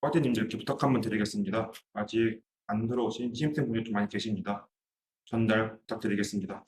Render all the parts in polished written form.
과장님들 이렇게 부탁 한번 드리겠습니다. 아직 안 들어오신 신입생분들이 좀 많이 계십니다. 전달 부탁드리겠습니다.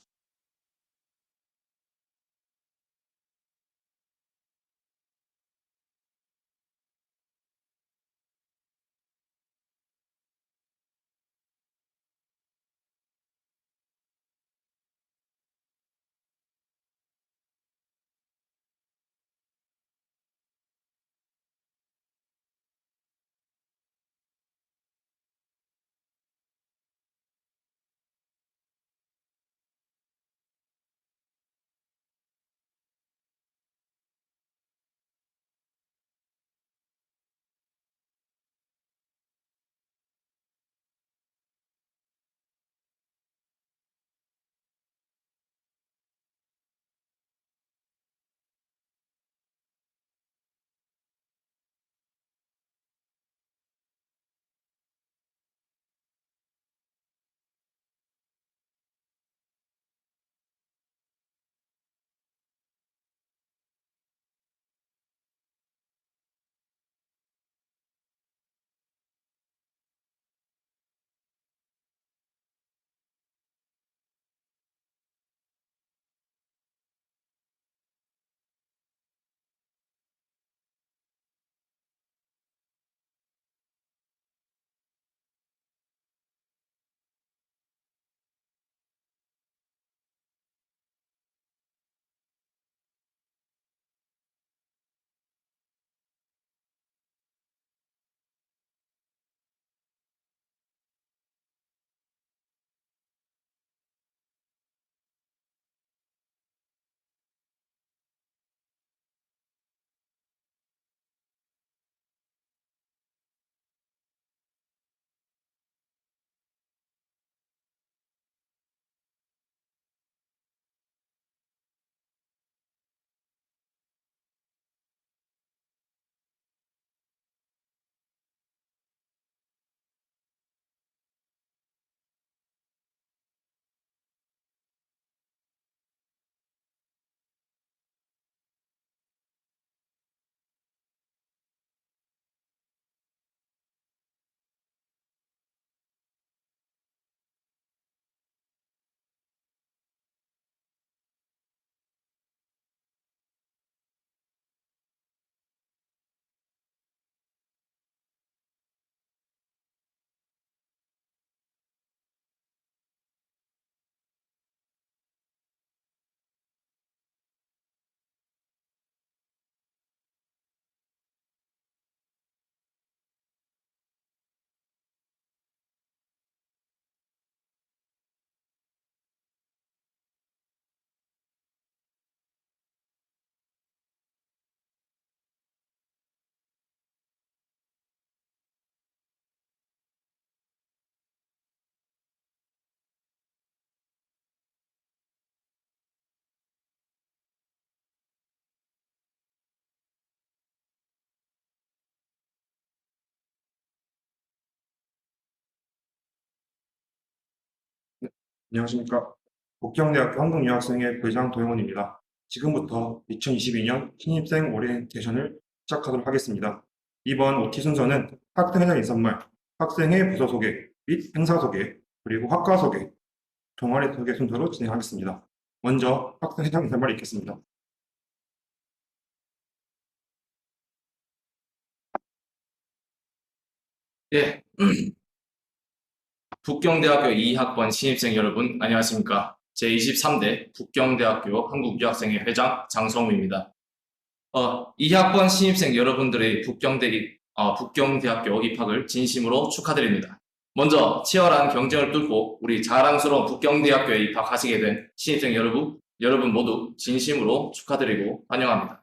안녕하십니까. 북경대학교 한국유학생회 부회장 도영원입니다. 지금부터 2022년 신입생 오리엔테이션을 시작하도록 하겠습니다. 이번 OT 순서는 학생회장 인사말, 학생회 부서 소개 및 행사 소개, 그리고 학과 소개, 동아리 소개 순서로 진행하겠습니다. 먼저 학생회장 인사말이 있겠습니다. 예, 북경대학교 2학번 신입생 여러분 안녕하십니까. 제23대 북경대학교 한국유학생회 회장 장성우입니다. 2학번 신입생 여러분들의 북경대학교 입학을 진심으로 축하드립니다. 먼저 치열한 경쟁을 뚫고 우리 자랑스러운 북경대학교에 입학하시게 된 신입생 여러분 모두 진심으로 축하드리고 환영합니다.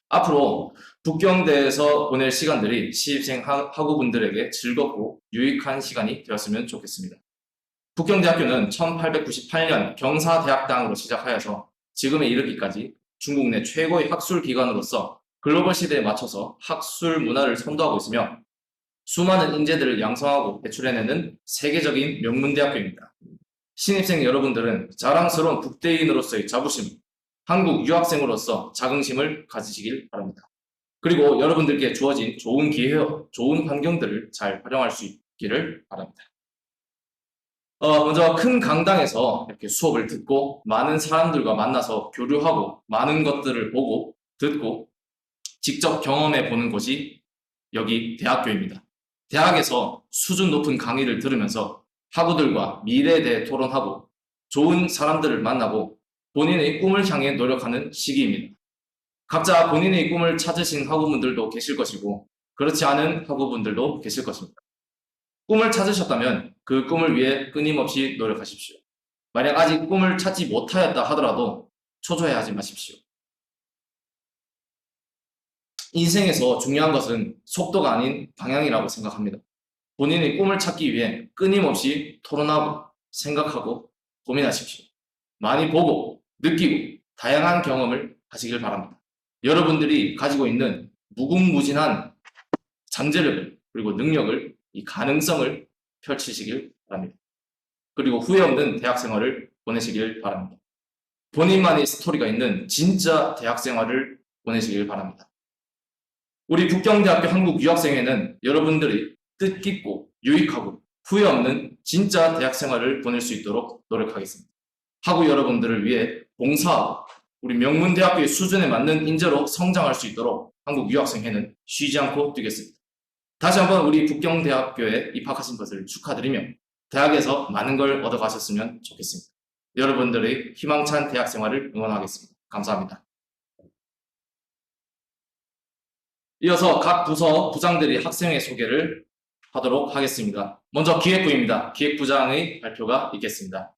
앞으로 북경대에서 보낼 시간들이 신입생 학우분들에게 즐겁고 유익한 시간이 되었으면 좋겠습니다. 북경대학교는 1898년 경사대학당으로 시작하여서 지금에 이르기까지 중국 내 최고의 학술 기관으로서 글로벌 시대에 맞춰서 학술 문화를 선도하고 있으며 수많은 인재들을 양성하고 배출해내는 세계적인 명문대학교입니다. 신입생 여러분들은 자랑스러운 북대인으로서의 자부심, 한국 유학생으로서 자긍심을 가지시길 바랍니다. 그리고 여러분들께 주어진 좋은 기회, 좋은 환경들을 잘 활용할 수 있기를 바랍니다. 먼저 큰 강당에서 이렇게 수업을 듣고 많은 사람들과 만나서 교류하고 많은 것들을 보고 듣고 직접 경험해 보는 곳이 여기 대학교입니다. 대학에서 수준 높은 강의를 들으면서 학우들과 미래에 대해 토론하고 좋은 사람들을 만나고 본인의 꿈을 향해 노력하는 시기입니다. 각자 본인의 꿈을 찾으신 학우분들도 계실 것이고 그렇지 않은 학우분들도 계실 것입니다. 꿈을 찾으셨다면 그 꿈을 위해 끊임없이 노력하십시오. 만약 아직 꿈을 찾지 못하였다 하더라도 초조해하지 마십시오. 인생에서 중요한 것은 속도가 아닌 방향이라고 생각합니다. 본인의 꿈을 찾기 위해 끊임없이 토론하고 생각하고 고민하십시오. 많이 보고 느끼고 다양한 경험을 하시길 바랍니다. 여러분들이 가지고 있는 무궁무진한 잠재력을 그리고 능력을 이 가능성을 펼치시길 바랍니다. 그리고 후회 없는 대학 생활을 보내시길 바랍니다. 본인만의 스토리가 있는 진짜 대학 생활을 보내시길 바랍니다. 우리 북경대학교 한국유학생회는 여러분들이 뜻깊고 유익하고 후회 없는 진짜 대학 생활을 보낼 수 있도록 노력하겠습니다. 학우 여러분들을 위해 봉사하고 우리 명문대학교의 수준에 맞는 인재로 성장할 수 있도록 한국유학생회는 쉬지 않고 뛰겠습니다. 다시 한번 우리 북경대학교에 입학하신 것을 축하드리며 대학에서 많은 걸 얻어가셨으면 좋겠습니다. 여러분들의 희망찬 대학 생활을 응원하겠습니다. 감사합니다. 이어서 각 부서 부장들이 학생회 소개를 하도록 하겠습니다. 먼저 기획부입니다. 기획부장의 발표가 있겠습니다.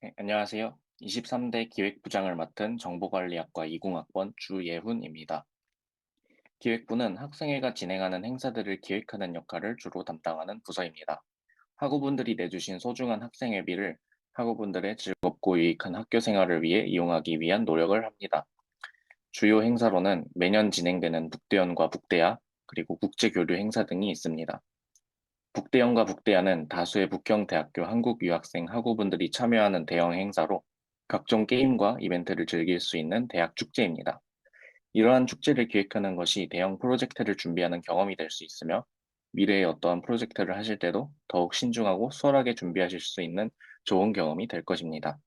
네, 안녕하세요. 23대 기획부장을 맡은 정보관리학과 20학번 주예훈입니다. 기획부는 학생회가 진행하는 행사들을 기획하는 역할을 주로 담당하는 부서입니다. 학우분들이 내주신 소중한 학생회비를 학우분들의 즐겁고 유익한 학교 생활을 위해 이용하기 위한 노력을 합니다. 주요 행사로는 매년 진행되는 북대연과 북대야, 그리고 국제교류 행사 등이 있습니다. 북대연과 북대야는 다수의 북경대학교 한국 유학생 학우분들이 참여하는 대형 행사로 각종 게임과 이벤트를 즐길 수 있는 대학 축제입니다. 이러한 축제를 기획하는 것이 대형 프로젝트를 준비하는 경험이 될 수 있으며 미래에 어떠한 프로젝트를 하실 때도 더욱 신중하고 수월하게 준비하실 수 있는 좋은 경험이 될 것입니다.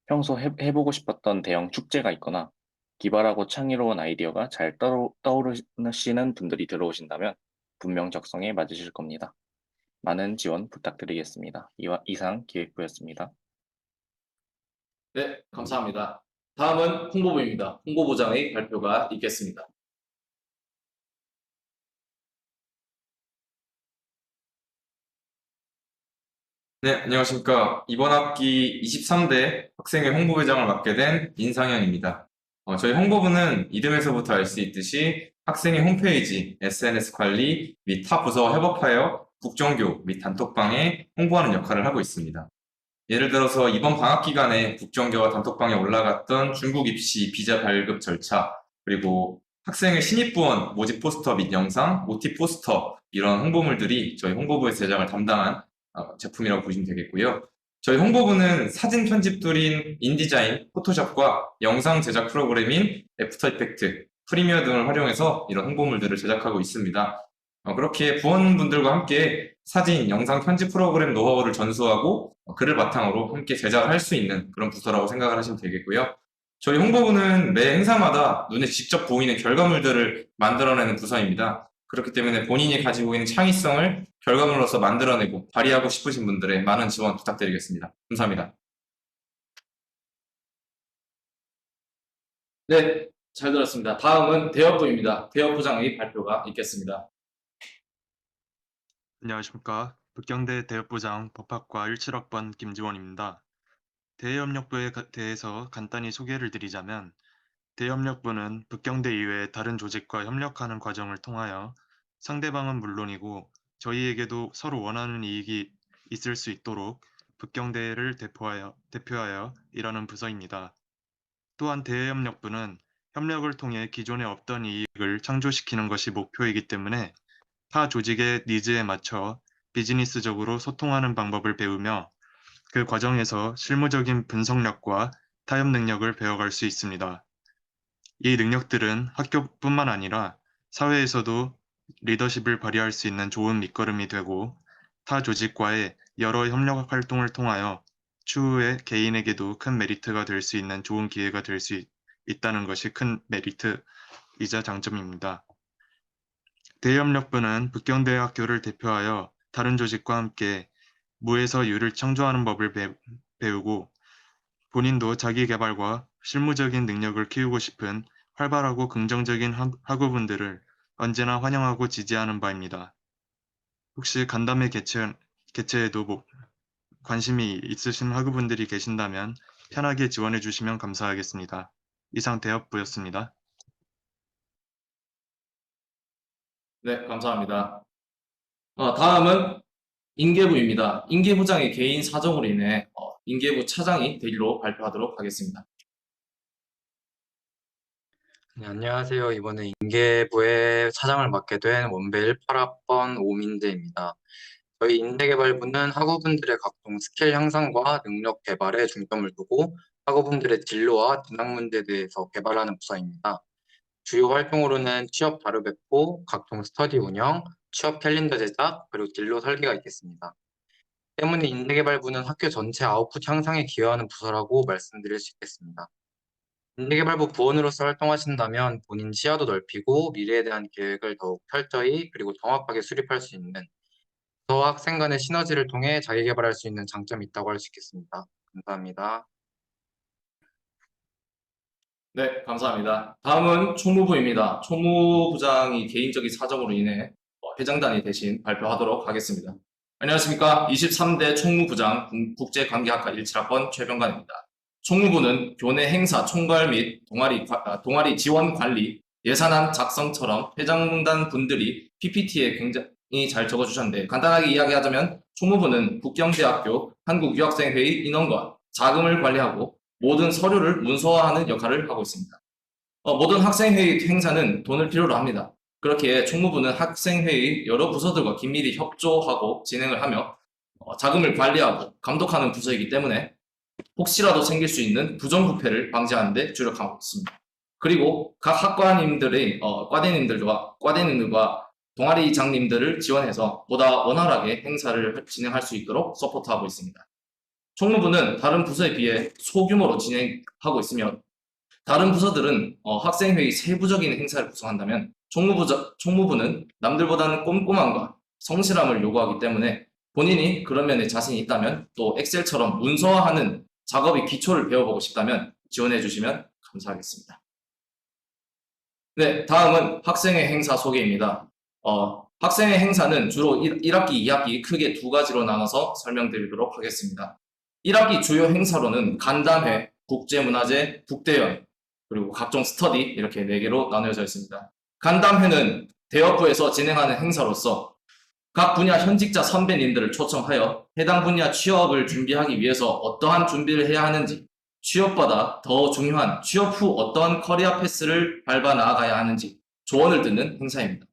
평소 해보고 싶었던 대형 축제가 있거나 기발하고 창의로운 아이디어가 잘 떠오르시는 분들이 들어오신다면 분명 적성에 맞으실 겁니다. 많은 지원 부탁드리겠습니다. 이상 기획부였습니다. 네, 감사합니다. 다음은 홍보부입니다. 홍보부장의 발표가 있겠습니다. 네, 안녕하십니까. 이번 학기 23대 학생회 홍보부장을 맡게 된 인상현입니다. 저희 홍보부는 이름에서부터 알 수 있듯이 학생회 홈페이지, SNS 관리 및 타 부서와 협업하여 국정교 및 단톡방에 홍보하는 역할을 하고 있습니다. 예를 들어서 이번 방학 기간에 국정교와 단톡방에 올라갔던 중국 입시 비자 발급 절차, 그리고 학생회 신입부원 모집 포스터 및 영상, OT 포스터 이런 홍보물들이 저희 홍보부에서 제작을 담당한 제품이라고 보시면 되겠고요. 저희 홍보부는 사진 편집툴인 인디자인, 포토샵과 영상 제작 프로그램인 애프터 이펙트, 프리미어 등을 활용해서 이런 홍보물들을 제작하고 있습니다. 그렇게 부원분들과 함께 사진, 영상 편집 프로그램 노하우를 전수하고 그를 바탕으로 함께 제작을 할 수 있는 그런 부서라고 생각을 하시면 되겠고요. 저희 홍보부는 매 행사마다 눈에 직접 보이는 결과물들을 만들어내는 부서입니다. 그렇기 때문에 본인이 가지고 있는 창의성을 결과물로서 만들어내고 발휘하고 싶으신 분들의 많은 지원 부탁드리겠습니다. 감사합니다. 네, 잘 들었습니다. 다음은 대여부입니다. 대여부장의 발표가 있겠습니다. 안녕하십니까. 북경대 대협부장 법학과 17학번 김지원입니다. 대협력부에 대해서 간단히 소개를 드리자면 대협력부는 북경대 이외의 다른 조직과 협력하는 과정을 통하여 상대방은 물론이고 저희에게도 서로 원하는 이익이 있을 수 있도록 북경대를 대표하여 일하는 부서입니다. 또한 대협력부는 협력을 통해 기존에 없던 이익을 창조시키는 것이 목표이기 때문에 타 조직의 니즈에 맞춰 비즈니스적으로 소통하는 방법을 배우며 그 과정에서 실무적인 분석력과 타협 능력을 배워갈 수 있습니다. 이 능력들은 학교뿐만 아니라 사회에서도 리더십을 발휘할 수 있는 좋은 밑거름이 되고 타 조직과의 여러 협력 활동을 통하여 추후에 개인에게도 큰 메리트가 될 수 있는 좋은 기회가 될 수 있다는 것이 큰 메리트이자 장점입니다. 대협력부는 북경대학교를 대표하여 다른 조직과 함께 무에서 유를 창조하는 법을 배우고 본인도 자기 개발과 실무적인 능력을 키우고 싶은 활발하고 긍정적인 학우분들을 언제나 환영하고 지지하는 바입니다. 혹시 간담회 개최에도 관심이 있으신 학우분들이 계신다면 편하게 지원해 주시면 감사하겠습니다. 이상 대협부였습니다. 네, 감사합니다. 다음은 인계부입니다. 인계부장의 개인 사정으로 인해 인계부 차장이 되기로 발표하도록 하겠습니다. 네, 안녕하세요. 이번에 인계부의 차장을 맡게 된 원배 18학번 오민재입니다. 저희 인재개발부는 학우분들의 각종 스킬 향상과 능력 개발에 중점을 두고 학우분들의 진로와 진학 문제에 대해서 개발하는 부서입니다. 주요 활동으로는 취업 자료 배포, 각종 스터디 운영, 취업 캘린더 제작, 그리고 진로 설계가 있겠습니다. 때문에 인재개발부는 학교 전체 아웃풋 향상에 기여하는 부서라고 말씀드릴 수 있겠습니다. 인재개발부 부원으로서 활동하신다면 본인 시야도 넓히고 미래에 대한 계획을 더욱 철저히 그리고 정확하게 수립할 수 있는 부서와 학생 간의 시너지를 통해 자기 개발할 수 있는 장점이 있다고 할 수 있겠습니다. 감사합니다. 네, 감사합니다. 다음은 총무부입니다. 총무부장이 개인적인 사정으로 인해 회장단이 대신 발표하도록 하겠습니다. 안녕하십니까. 23대 총무부장 국제관계학과 17학번 최병관입니다. 총무부는 교내 행사 총괄 및 동아리 지원 관리, 예산안 작성처럼 회장단 분들이 PPT에 굉장히 잘 적어주셨는데 간단하게 이야기하자면 총무부는 북경대학교 한국유학생회의 인원과 자금을 관리하고 모든 서류를 문서화하는 역할을 하고 있습니다. 모든 학생회의 행사는 돈을 필요로 합니다. 그렇게 총무부는 학생회의 여러 부서들과 긴밀히 협조하고 진행을 하며 자금을 관리하고 감독하는 부서이기 때문에 혹시라도 생길 수 있는 부정부패를 방지하는 데 주력하고 있습니다. 그리고 각 학과님들의 과대님들과 동아리장님들을 지원해서 보다 원활하게 행사를 진행할 수 있도록 서포트하고 있습니다. 총무부는 다른 부서에 비해 소규모로 진행하고 있으며 다른 부서들은 학생회의 세부적인 행사를 구성한다면 총무부는 남들보다는 꼼꼼함과 성실함을 요구하기 때문에 본인이 그런 면에 자신이 있다면 또 엑셀처럼 문서화하는 작업의 기초를 배워보고 싶다면 지원해 주시면 감사하겠습니다. 네, 다음은 학생회 행사 소개입니다. 학생회 행사는 주로 1학기, 2학기 크게 두 가지로 나눠서 설명드리도록 하겠습니다. 1학기 주요 행사로는 간담회, 국제문화제, 북대연, 그리고 각종 스터디 이렇게 4개로 나누어져 있습니다. 간담회는 대업부에서 진행하는 행사로서 각 분야 현직자 선배님들을 초청하여 해당 분야 취업을 준비하기 위해서 어떠한 준비를 해야 하는지, 취업보다 더 중요한 취업 후 어떠한 커리어 패스를 밟아 나아가야 하는지 조언을 듣는 행사입니다.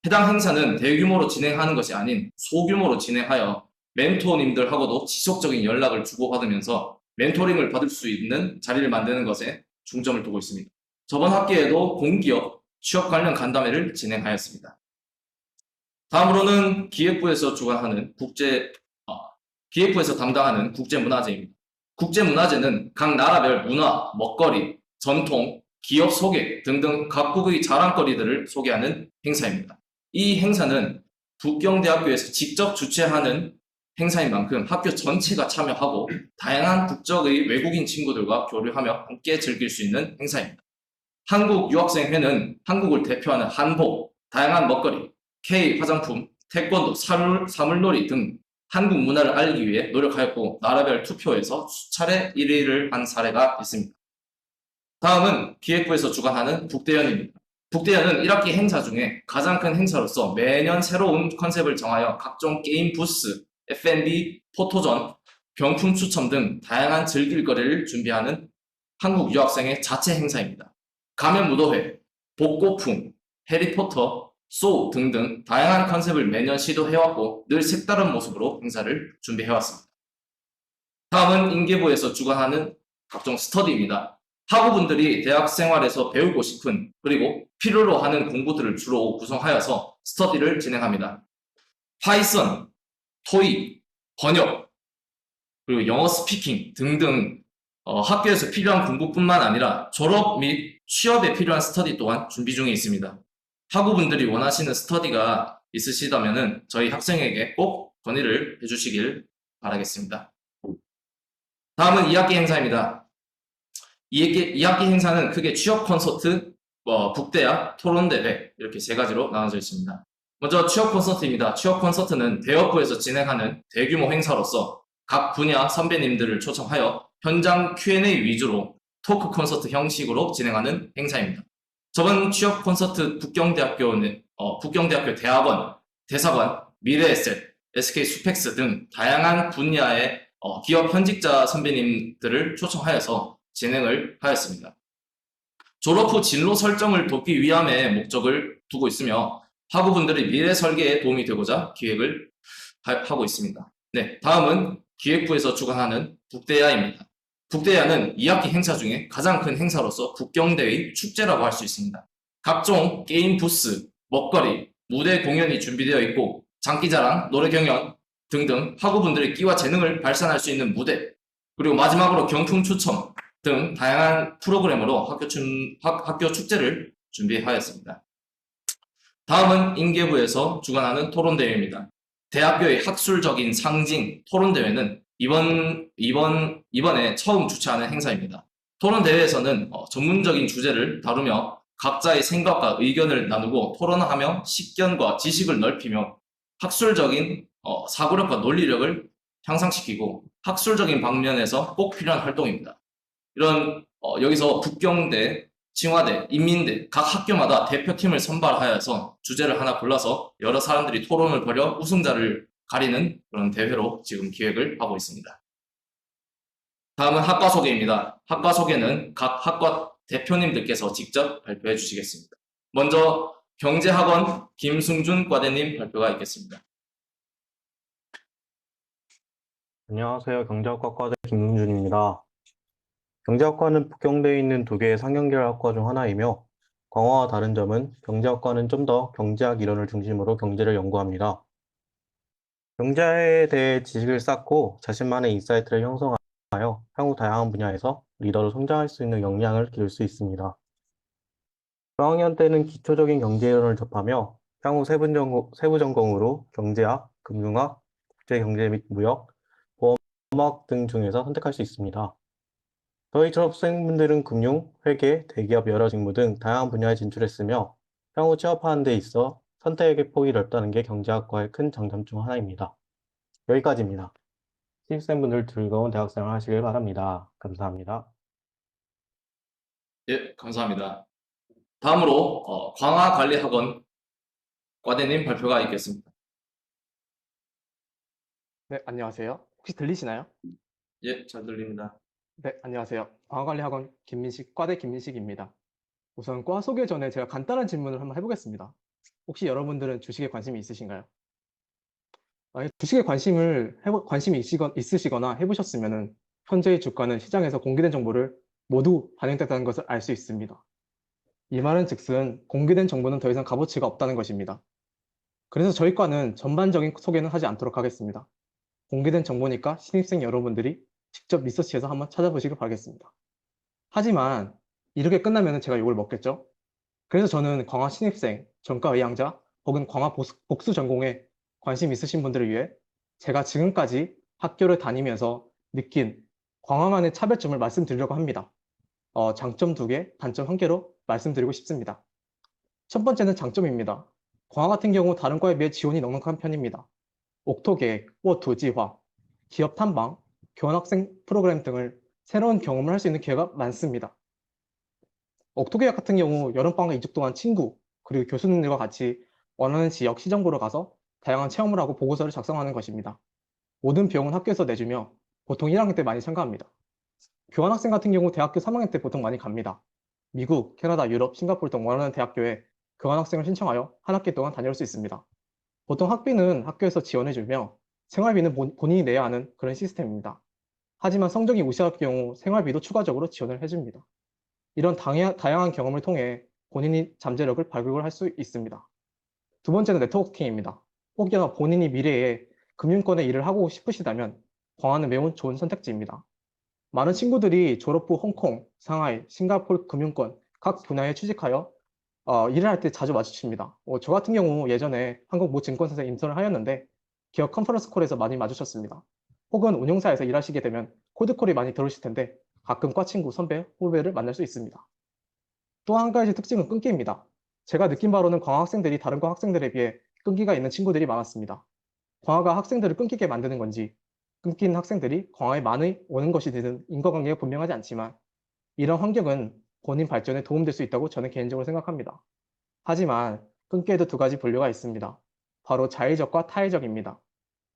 해당 행사는 대규모로 진행하는 것이 아닌 소규모로 진행하여 멘토님들하고도 지속적인 연락을 주고받으면서 멘토링을 받을 수 있는 자리를 만드는 것에 중점을 두고 있습니다. 저번 학기에도 공기업 취업 관련 간담회를 진행하였습니다. 다음으로는 기획부에서 담당하는 국제문화제입니다. 국제문화제는 각 나라별 문화, 먹거리, 전통, 기업 소개 등등 각국의 자랑거리들을 소개하는 행사입니다. 이 행사는 북경대학교에서 직접 주최하는 행사인 만큼 학교 전체가 참여하고 다양한 국적의 외국인 친구들과 교류하며 함께 즐길 수 있는 행사입니다. 한국유학생회는 한국을 대표하는 한복, 다양한 먹거리, K 화장품, 태권도, 사물놀이 등 한국 문화를 알리기 위해 노력하였고 나라별 투표에서 수차례 1위를 한 사례가 있습니다. 다음은 기획부에서 주관하는 북대연입니다. 북대연은 1학기 행사 중에 가장 큰 행사로서 매년 새로운 컨셉을 정하여 각종 게임 부스, F&B, 포토전, 병품 추첨 등 다양한 즐길거리를 준비하는 한국 유학생의 자체 행사입니다. 가면 무도회, 복고풍, 해리포터, 소우 등등 다양한 컨셉을 매년 시도해왔고 늘 색다른 모습으로 행사를 준비해왔습니다. 다음은 인계부에서 주관하는 각종 스터디입니다. 학우분들이 대학 생활에서 배우고 싶은 그리고 필요로 하는 공부들을 주로 구성하여서 스터디를 진행합니다. 파이썬, 토익, 번역, 그리고 영어 스피킹 등등 학교에서 필요한 공부뿐만 아니라 졸업 및 취업에 필요한 스터디 또한 준비 중에 있습니다. 학우분들이 원하시는 스터디가 있으시다면 저희 학생에게 꼭 건의를 해주시길 바라겠습니다. 다음은 2학기 행사입니다. 2학기 행사는 크게 취업 콘서트, 북대학, 토론대회 이렇게 세 가지로 나눠져 있습니다. 먼저 취업 콘서트입니다. 취업 콘서트는 대여부에서 진행하는 대규모 행사로서 각 분야 선배님들을 초청하여 현장 Q&A 위주로 토크 콘서트 형식으로 진행하는 행사입니다. 저번 취업 콘서트 북경대학교 대학원, 대사관, 미래에셋, SK 수펙스 등 다양한 분야의 기업 현직자 선배님들을 초청하여서 진행을 하였습니다. 졸업 후 진로 설정을 돕기 위함의 목적을 두고 있으며 학우분들의 미래 설계에 도움이 되고자 기획을 하고 있습니다. 네, 다음은 기획부에서 주관하는 북대야입니다. 북대야는 2학기 행사 중에 가장 큰 행사로서 북경대의 축제라고 할 수 있습니다. 각종 게임 부스, 먹거리, 무대 공연이 준비되어 있고 장기자랑, 노래 경연 등등 학우분들의 끼와 재능을 발산할 수 있는 무대, 그리고 마지막으로 경품 추첨 등 다양한 프로그램으로 학교 축제를 준비하였습니다. 다음은 인계부에서 주관하는 토론대회입니다. 대학교의 학술적인 상징 토론대회는 이번에 처음 주최하는 행사입니다. 토론대회에서는 전문적인 주제를 다루며 각자의 생각과 의견을 나누고 토론하며 식견과 지식을 넓히며 학술적인 사고력과 논리력을 향상시키고 학술적인 방면에서 꼭 필요한 활동입니다. 이런 여기서 북경대, 칭화대, 인민대 각 학교마다 대표팀을 선발하여서 주제를 하나 골라서 여러 사람들이 토론을 벌여 우승자를 가리는 그런 대회로 지금 기획을 하고 있습니다. 다음은 학과 소개입니다. 학과 소개는 각 학과 대표님들께서 직접 발표해 주시겠습니다. 먼저 경제학원 김승준 과대님 발표가 있겠습니다. 안녕하세요. 경제학과 과대 김승준입니다. 경제학과는 북경대에 있는 두 개의 상경계열 학과 중 하나이며 광화와 다른 점은 경제학과는 좀 더 경제학 이론을 중심으로 경제를 연구합니다. 경제에 대해 지식을 쌓고 자신만의 인사이트를 형성하여 향후 다양한 분야에서 리더로 성장할 수 있는 역량을 기를 수 있습니다. 저학년 때는 기초적인 경제 이론을 접하며 향후 세부 전공으로 경제학, 금융학, 국제경제 및 무역, 보험학 등 중에서 선택할 수 있습니다. 저희 졸업생분들은 금융, 회계, 대기업 여러 직무 등 다양한 분야에 진출했으며 향후 취업하는 데 있어 선택의 폭이 넓다는 게 경제학과의 큰 장점 중 하나입니다. 여기까지입니다. 신입생분들 즐거운 대학생활 하시길 바랍니다. 감사합니다. 예, 감사합니다. 다음으로 광화관리학원 과대님 발표가 있겠습니다. 네, 안녕하세요. 혹시 들리시나요? 예, 잘 들립니다. 네, 안녕하세요. 광화관리학원 과대 김민식입니다. 우선 과 소개 전에 제가 간단한 질문을 한번 해보겠습니다. 혹시 여러분들은 주식에 관심이 있으신가요? 만약 주식에 관심이 있으시거나 해보셨으면 현재의 주가는 시장에서 공개된 정보를 모두 반영됐다는 것을 알 수 있습니다. 이 말은 즉슨 공개된 정보는 더 이상 값어치가 없다는 것입니다. 그래서 저희 과는 전반적인 소개는 하지 않도록 하겠습니다. 공개된 정보니까 신입생 여러분들이 직접 리서치해서 한번 찾아보시길 바라겠습니다. 하지만 이렇게 끝나면 제가 욕을 먹겠죠? 그래서 저는 광화 신입생, 전과 의향자 혹은 광화 복수 전공에 관심 있으신 분들을 위해 제가 지금까지 학교를 다니면서 느낀 광화만의 차별점을 말씀드리려고 합니다. 장점 2개, 단점 1개로 말씀드리고 싶습니다. 첫 번째는 장점입니다. 광화 같은 경우 다른 과에 비해 지원이 넉넉한 편입니다. 옥토계획, 워투지화, 기업 탐방, 교환학생 프로그램 등을 새로운 경험을 할 수 있는 기회가 많습니다. 옥토계획 같은 경우 여름방학 2주 동안 친구, 그리고 교수님들과 같이 원하는 지역 시정 보러 가서 다양한 체험을 하고 보고서를 작성하는 것입니다. 모든 비용은 학교에서 내주며 보통 1학년 때 많이 참가합니다. 교환학생 같은 경우 대학교 3학년 때 보통 많이 갑니다. 미국, 캐나다, 유럽, 싱가포르 등 원하는 대학교에 교환학생을 신청하여 한 학기 동안 다녀올 수 있습니다. 보통 학비는 학교에서 지원해주며 생활비는 본인이 내야 하는 그런 시스템입니다. 하지만 성적이 우수할 경우 생활비도 추가적으로 지원을 해줍니다. 이런 다양한 경험을 통해 본인이 잠재력을 발굴할 수 있습니다. 두 번째는 네트워킹입니다. 혹여나 본인이 미래에 금융권에 일을 하고 싶으시다면 광화는 매우 좋은 선택지입니다. 많은 친구들이 졸업 후 홍콩, 상하이, 싱가포르 금융권 각 분야에 취직하여 일을 할 때 자주 마주칩니다. 저 같은 경우 예전에 한국 모 증권사에서 인턴을 하였는데 기업 컨퍼런스 콜에서 많이 마주쳤습니다. 혹은 운용사에서 일하시게 되면 코드콜이 많이 들어오실 텐데 가끔 과 친구, 선배, 후배를 만날 수 있습니다. 또 한 가지 특징은 끈기입니다. 제가 느낀 바로는 광화 학생들이 다른 과 학생들에 비해 끈기가 있는 친구들이 많았습니다. 광화가 학생들을 끊기게 만드는 건지 끊긴 학생들이 광화에 많이 오는 것이든 인과관계가 분명하지 않지만 이런 환경은 본인 발전에 도움될 수 있다고 저는 개인적으로 생각합니다. 하지만 끊기에도 두 가지 분류가 있습니다. 바로 자의적과 타의적입니다.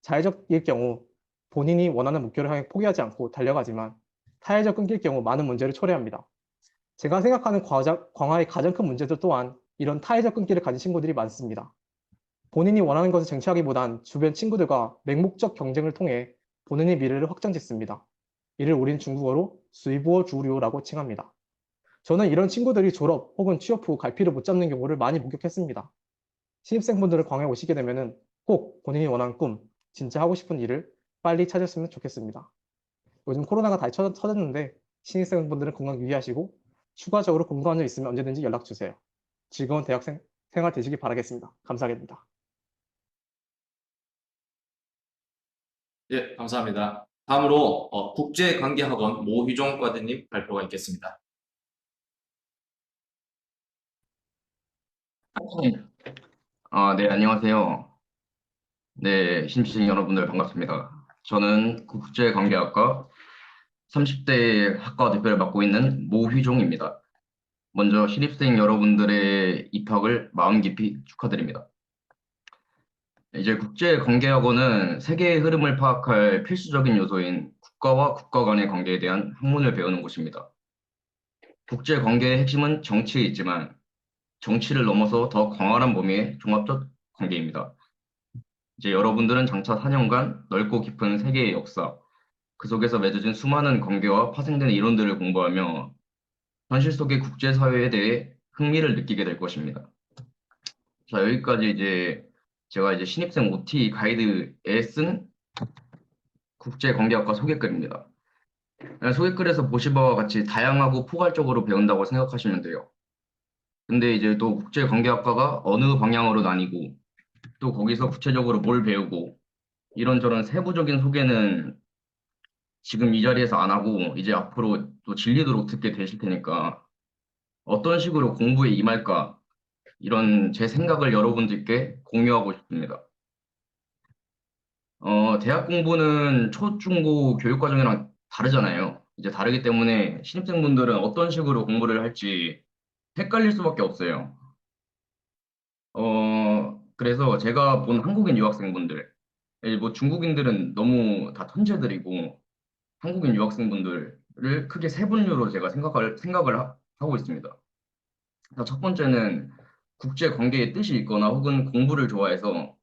자의적일 경우 본인이 원하는 목표를 향해 포기하지 않고 달려가지만 타의적 끊길 경우 많은 문제를 초래합니다. 제가 생각하는 광화의 가장 큰 문제들 또한 이런 타의적 끊기를 가진 친구들이 많습니다. 본인이 원하는 것을 쟁취하기보단 주변 친구들과 맹목적 경쟁을 통해 본인의 미래를 확정짓습니다. 이를 우린 중국어로 수이부어 주류라고 칭합니다. 저는 이런 친구들이 졸업 혹은 취업 후 갈피를 못 잡는 경우를 많이 목격했습니다. 신입생분들을 광화에 오시게 되면 꼭 본인이 원하는 꿈, 진짜 하고 싶은 일을 빨리 찾았으면 좋겠습니다. 요즘 코로나가 다시 터졌는데 신입생분들은 건강 유의하시고 추가적으로 궁금한 점 있으면 언제든지 연락 주세요. 즐거운 대학생 생활 되시길 바라겠습니다. 감사합니다. 예, 감사합니다. 다음으로 국제관계학원 모휘종 과대님 발표가 있겠습니다. 네, 안녕하세요. 네, 신입생 여러분들 반갑습니다. 저는 국제관계학과 30대 학과 대표를 맡고 있는 모휘종입니다. 먼저 신입생 여러분들의 입학을 마음 깊이 축하드립니다. 이제 국제관계학원은 세계의 흐름을 파악할 필수적인 요소인 국가와 국가 간의 관계에 대한 학문을 배우는 곳입니다. 국제관계의 핵심은 정치에 있지만 정치를 넘어서 더 광활한 범위의 종합적 관계입니다. 이제 여러분들은 장차 4년간 넓고 깊은 세계의 역사, 그 속에서 맺어진 수많은 관계와 파생된 이론들을 공부하며 현실 속의 국제사회에 대해 흥미를 느끼게 될 것입니다. 자, 여기까지 이제 제가 이제 신입생 OT 가이드에 쓴 국제관계학과 소개글입니다. 소개글에서 보신 바와 같이 다양하고 포괄적으로 배운다고 생각하시면 돼요. 근데 이제 또 국제관계학과가 어느 방향으로 나뉘고 또 거기서 구체적으로 뭘 배우고 이런저런 세부적인 소개는 지금 이 자리에서 안 하고 이제 앞으로 또 질리도록 듣게 되실 테니까 어떤 식으로 공부에 임할까 이런 제 생각을 여러분들께 공유하고 싶습니다. 대학 공부는 초, 중, 고 교육과정이랑 다르잖아요. 이제 다르기 때문에 신입생분들은 어떤 식으로 공부를 할지 헷갈릴 수밖에 없어요. 그래서 제가 본 한국인 유학생분들, 뭐 중국인들은 너무 다 천재들이고 한국인 유학생분들을 크게 세 분류로 제가 생각을 하고 있습니다. 첫 번째는 국제 관계에 뜻이 있거나 혹은 공부를 좋아해서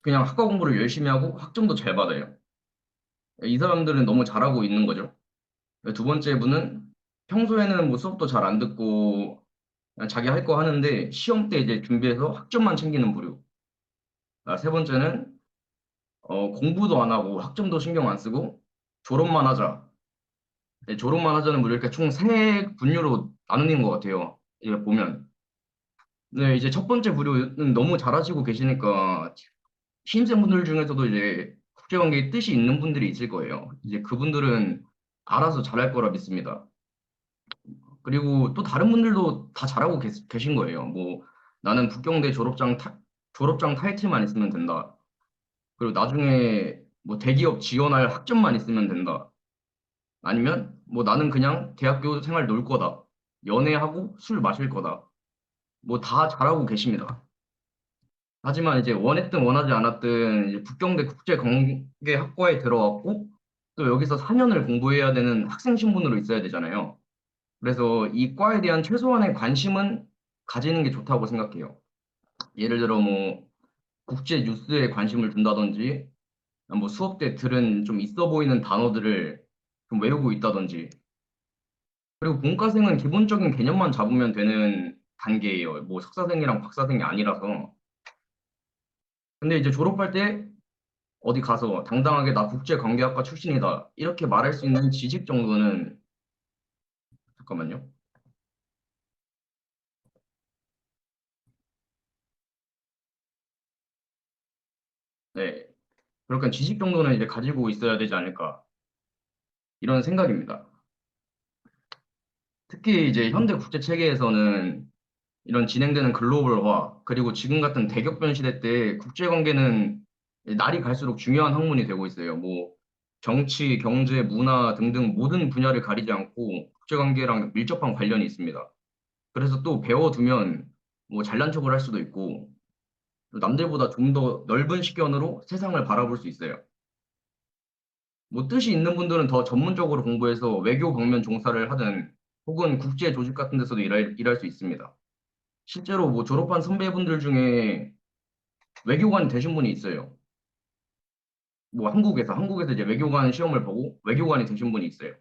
그냥 학과 공부를 열심히 하고 학점도 잘 받아요. 이 사람들은 너무 잘하고 있는 거죠. 두 번째 분은 평소에는 뭐 수업도 잘 안 듣고 그냥 자기 할 거 하는데 시험 때 이제 준비해서 학점만 챙기는 부류. 세 번째는 공부도 안 하고 학점도 신경 안 쓰고 졸업만 하자. 네, 졸업만 하자는 뭐 이렇게 총 세 분류로 나누는 것 같아요. 이제 보면. 네, 이제 첫 번째 부류는 너무 잘하시고 계시니까 신입생분들 중에서도 이제 국제관계에 뜻이 있는 분들이 있을 거예요. 이제 그분들은 알아서 잘할 거라 믿습니다. 그리고 또 다른 분들도 다 잘하고 계신 거예요. 뭐 나는 북경대 졸업장 타이틀만 있으면 된다. 그리고 나중에 뭐 대기업 지원할 학점만 있으면 된다. 아니면 뭐 나는 그냥 대학교 생활 놀 거다. 연애하고 술 마실 거다. 뭐 다 잘하고 계십니다. 하지만 이제 원했든 원하지 않았든 이제 북경대 국제관계학과에 들어왔고 또 여기서 4년을 공부해야 되는 학생 신분으로 있어야 되잖아요. 그래서 이 과에 대한 최소한의 관심은 가지는 게 좋다고 생각해요. 예를 들어 뭐 국제 뉴스에 관심을 둔다든지 뭐 수업 때 들은 좀 있어 보이는 단어들을 좀 외우고 있다든지 그리고 본과생은 기본적인 개념만 잡으면 되는 단계예요. 뭐 석사생이랑 박사생이 아니라서. 근데 이제 졸업할 때 어디 가서 당당하게 나 국제관계학과 출신이다. 이렇게 말할 수 있는 지식 정도는, 잠깐만요. 네. 그러니까 지식 정도는 이제 가지고 있어야 되지 않을까. 이런 생각입니다. 특히 이제 현대 국제 체계에서는 이런 진행되는 글로벌화, 그리고 지금 같은 대격변 시대 때 국제관계는 날이 갈수록 중요한 학문이 되고 있어요. 뭐 정치, 경제, 문화 등등 모든 분야를 가리지 않고 국제관계랑 밀접한 관련이 있습니다. 그래서 또 배워두면 뭐 잘난 척을 할 수도 있고 남들보다 좀 더 넓은 시견으로 세상을 바라볼 수 있어요. 뭐 뜻이 있는 분들은 더 전문적으로 공부해서 외교 방면 종사를 하든 혹은 국제 조직 같은 데서도 일할 수 있습니다. 실제로 뭐 졸업한 선배분들 중에 외교관이 되신 분이 있어요. 뭐 한국에서 이제 외교관 시험을 보고 외교관이 되신 분이 있어요.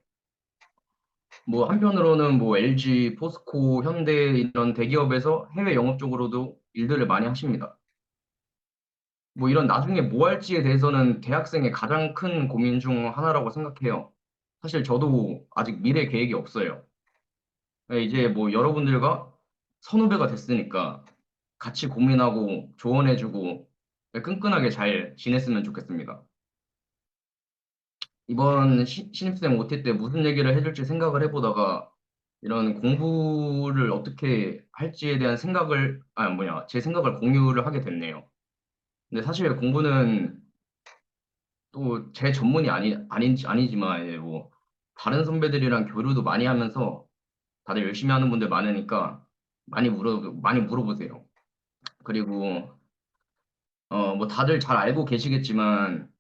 뭐 한편으로는 뭐 LG, 포스코, 현대 이런 대기업에서 해외 영업 쪽으로도 일들을 많이 하십니다. 뭐 이런 나중에 뭐 할지에 대해서는 대학생의 가장 큰 고민 중 하나라고 생각해요. 사실 저도 아직 미래 계획이 없어요. 이제 뭐 여러분들과 선후배가 됐으니까 같이 고민하고 조언해주고 끈끈하게 잘 지냈으면 좋겠습니다. 이번 신입생 OT 때 무슨 얘기를 해줄지 생각을 해보다가 이런 공부를 어떻게 할지에 대한 제 생각을 공유를 하게 됐네요. 근데 사실 공부는 또 제 전문이 아니지만 이제 뭐 다른 선배들이랑 교류도 많이 하면서 다들 열심히 하는 분들 많으니까 많이 물어보세요. 그리고 뭐 다들 잘 알고 계시겠지만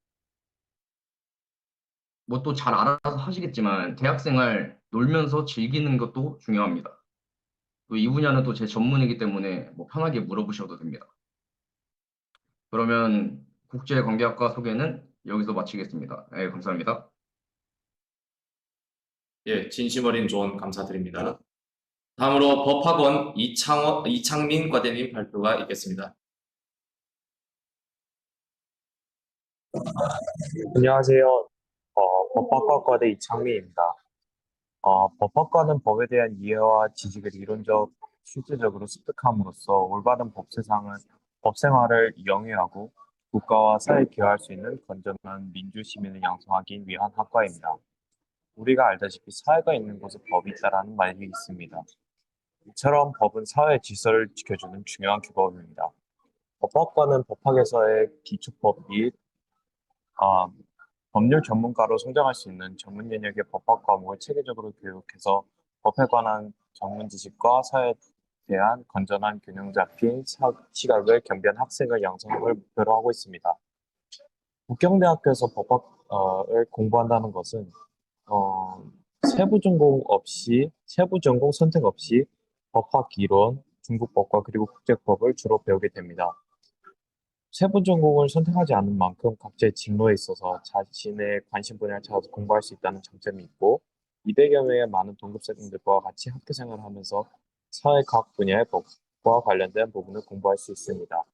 뭐 또 잘 알아서 하시겠지만 대학생활 놀면서 즐기는 것도 중요합니다. 또 이 분야는 또 제 전문이기 때문에 뭐 편하게 물어보셔도 됩니다. 그러면 국제관계학과 소개는 여기서 마치겠습니다. 네, 감사합니다. 예, 진심 어린 조언 감사드립니다. 다음으로 법학원 이창민 과대님 발표가 있겠습니다. 안녕하세요. 법학과과대 이창민입니다. 법학과는 법에 대한 이해와 지식을 이론적, 실제적으로 습득함으로써 올바른 법 생활을 영위하고 국가와 사회에 기여할 수 있는 건전한 민주 시민을 양성하기 위한 학과입니다. 우리가 알다시피 사회가 있는 곳에 법이 있다라는 말이 있습니다. 이처럼 법은 사회의 질서를 지켜주는 중요한 규범입니다. 법학과는 법학에서의 기초법 및 아, 법률 전문가로 성장할 수 있는 전문 영역의 법학 과목을 체계적으로 교육해서 법에 관한 전문 지식과 사회에 대한 건전한 균형 잡힌 시각을 겸비한 학생을 양성을 목표로 하고 있습니다. 북경대학교에서 법학을 공부한다는 것은 세부 전공 선택 없이 법학 이론, 중국법과 그리고 국제법을 주로 배우게 됩니다. 세부 전공을 선택하지 않은 만큼 각자의 진로에 있어서 자신의 관심 분야를 찾아서 공부할 수 있다는 장점이 있고 200여 명의 많은 동급생들과 같이 학교 생활을 하면서 사회 각 분야의 법과 관련된 부분을 공부할 수 있습니다.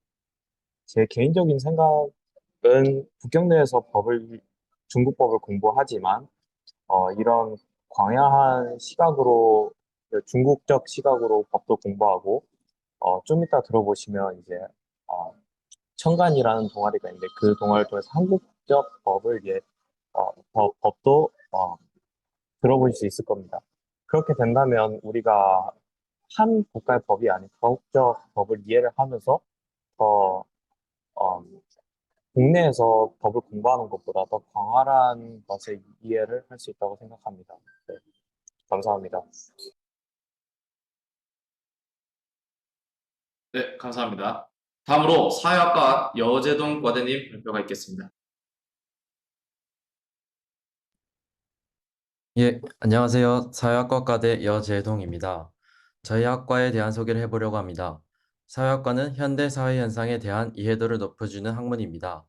제 개인적인 생각은 북경대에서 중국법을 공부하지만 이런 광야한 시각으로 중국적 시각으로 법도 공부하고 좀 이따 들어보시면 이제 청간이라는 동아리가 있는데 그 동아리를 통해서 한국적 법을 법도 들어볼 수 있을 겁니다. 그렇게 된다면 우리가 한 국가의 법이 아닌 다국적 법을 이해를 하면서 더 국내에서 법을 공부하는 것보다 더 광활한 것의 이해를 할 수 있다고 생각합니다. 네, 감사합니다. 네, 감사합니다. 다음으로 사회학과 여재동 과대님 발표가 있겠습니다. 예, 안녕하세요. 사회학과과대 여재동입니다. 저희 학과에 대한 소개를 해보려고 합니다. 사회학과는 현대 사회 현상에 대한 이해도를 높여주는 학문입니다.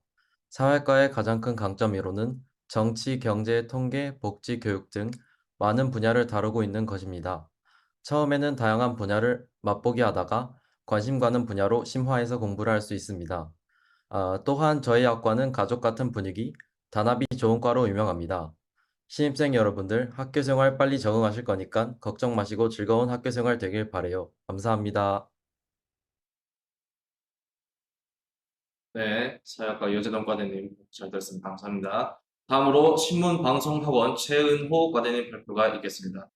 사회학과의 가장 큰 강점으로는 정치, 경제, 통계, 복지, 교육 등 많은 분야를 다루고 있는 것입니다. 처음에는 다양한 분야를 맛보기 하다가 관심 가는 분야로 심화해서 공부를 할 수 있습니다. 또한 저희 학과는 가족 같은 분위기, 단합이 좋은 과로 유명합니다. 신입생 여러분들 학교 생활 빨리 적응하실 거니까 걱정 마시고 즐거운 학교 생활 되길 바래요. 감사합니다. 네, 사회학과 여재동 과대님 잘 들었습니다. 감사합니다. 다음으로 신문방송학원 최은호 과대님 발표가 있겠습니다.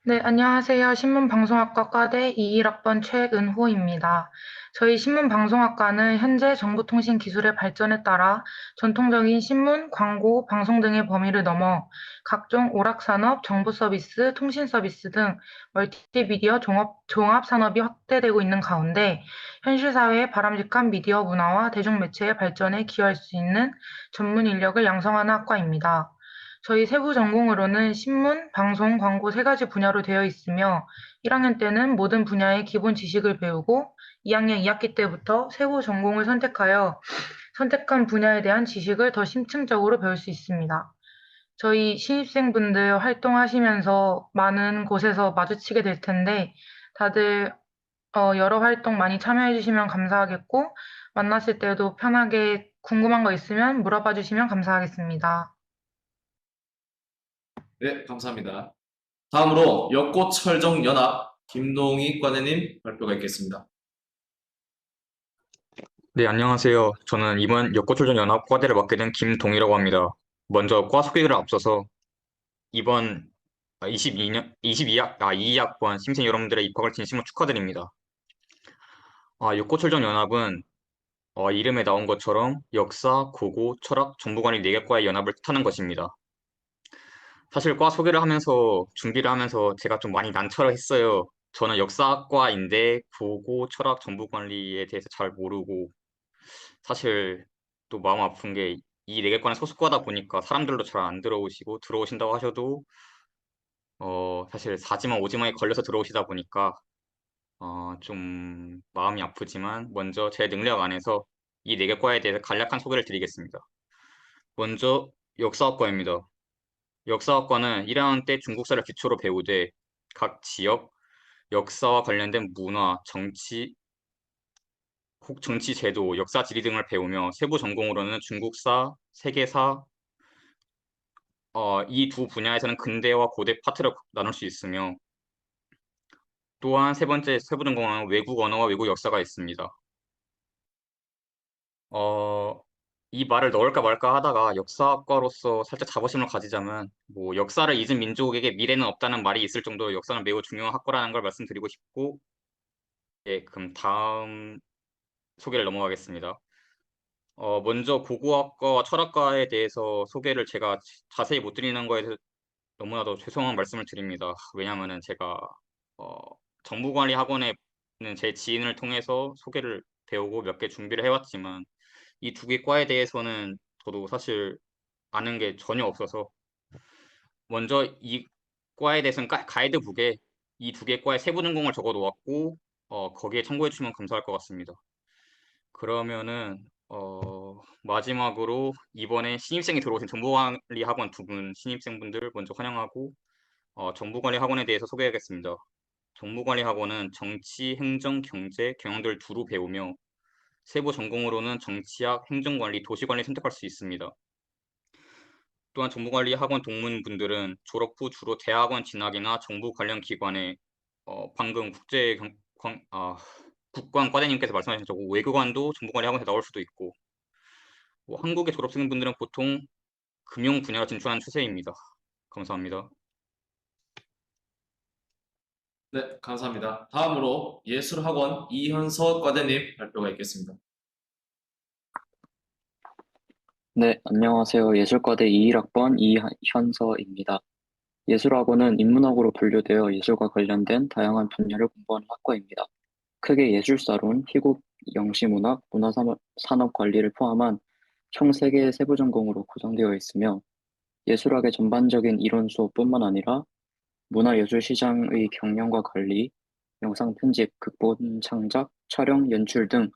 네, 안녕하세요. 신문방송학과 과대 21학번 최은호입니다. 저희 신문방송학과는 현재 정보통신기술의 발전에 따라 전통적인 신문, 광고, 방송 등의 범위를 넘어 각종 오락산업, 정보서비스, 통신서비스 등 멀티미디어 종합산업이 확대되고 있는 가운데 현실 사회의 바람직한 미디어 문화와 대중매체의 발전에 기여할 수 있는 전문 인력을 양성하는 학과입니다. 저희 세부 전공으로는 신문, 방송, 광고 세 가지 분야로 되어 있으며 1학년 때는 모든 분야의 기본 지식을 배우고 2학년 2학기 때부터 세부 전공을 선택하여 선택한 분야에 대한 지식을 더 심층적으로 배울 수 있습니다. 저희 신입생분들 활동하시면서 많은 곳에서 마주치게 될 텐데 다들 여러 활동 많이 참여해 주시면 감사하겠고 만났을 때도 편하게 궁금한 거 있으면 물어봐 주시면 감사하겠습니다. 네, 감사합니다. 다음으로 역고철정연합 김동희 과대님 발표가 있겠습니다. 네, 안녕하세요. 저는 이번 역고출전연합 과대를 맡게 된 김동희라고 합니다. 먼저 과 소개를 앞서서 이번 22학번 신입생 여러분들의 입학을 진심으로 축하드립니다. 역고출전연합은 이름에 나온 것처럼 역사, 국어, 철학, 정보관리 4개과의 연합을 뜻하는 것입니다. 사실 과 소개를 하면서 준비를 하면서 제가 좀 많이 난처했어요. 저는 역사과인데 국어, 철학, 정보관리에 대해서 잘 모르고 사실 또 마음 아픈 게 이 4개과는 소수과다 보니까 사람들도 잘 안 들어오시고 들어오신다고 하셔도 사실 사지마 오지마에 걸려서 들어오시다 보니까 좀 마음이 아프지만 먼저 제 능력 안에서 이 4개과에 대해서 간략한 소개를 드리겠습니다. 먼저 역사학과입니다. 역사학과는 1학년 때 중국사를 기초로 배우되 각 지역 역사와 관련된 문화, 정치, 정치 제도, 역사 지리 등을 배우며 세부 전공으로는 중국사, 세계사, 이 두 분야에서는 근대와 고대 파트로 나눌 수 있으며 또한 세 번째 세부 전공은 외국 언어와 외국 역사가 있습니다. 이 말을 넣을까 말까 하다가 역사학과로서 살짝 자부심을 가지자면 뭐 역사를 잊은 민족에게 미래는 없다는 말이 있을 정도로 역사는 매우 중요한 학과라는 걸 말씀드리고 싶고 예, 그럼 다음 소개를 넘어가겠습니다. 먼저 고고학과와 철학과에 대해서 소개를 제가 자세히 못 드리는 거에 대해서 너무나도 죄송한 말씀을 드립니다. 왜냐하면은 제가 정보관리 학원에 있는 제 지인을 통해서 소개를 배우고 몇 개 준비를 해왔지만 이 두 개 과에 대해서는 저도 사실 아는 게 전혀 없어서 먼저 이 과에 대해서는 가이드북에 이 두 개 과의 세부 전공을 적어 놓았고 거기에 참고해 주시면 감사할 것 같습니다. 그러면은 마지막으로 이번에 신입생이 들어오신 정보관리 학원 두 분 신입생분들 먼저 환영하고 정보관리 학원에 대해서 소개하겠습니다. 정보관리 학원은 정치, 행정, 경제, 경영들 두루 배우며 세부 전공으로는 정치학, 행정관리, 도시관리 선택할 수 있습니다. 또한 정보관리 학원 동문분들은 졸업 후 주로 대학원 진학이나 정부 관련 기관에 방금 국관 과대님께서 말씀하신 저고 외교관도 정보관리 학원에 나올 수도 있고 뭐 한국의 졸업생분들은 보통 금융 분야로 진출하는 추세입니다. 감사합니다. 네, 감사합니다. 다음으로 예술학원 이현서 과대님 발표가 있겠습니다. 네, 안녕하세요. 예술과대 21학번 이현서입니다. 예술학원은 인문학으로 분류되어 예술과 관련된 다양한 분야를 공부하는 학과입니다. 크게 예술사론, 희곡, 영시문학, 문화산업 관리를 포함한 총 3개의 세부 전공으로 구성되어 있으며 예술학의 전반적인 이론 수업뿐만 아니라 문화예술 시장의 경영과 관리, 영상 편집, 극본 창작, 촬영, 연출 등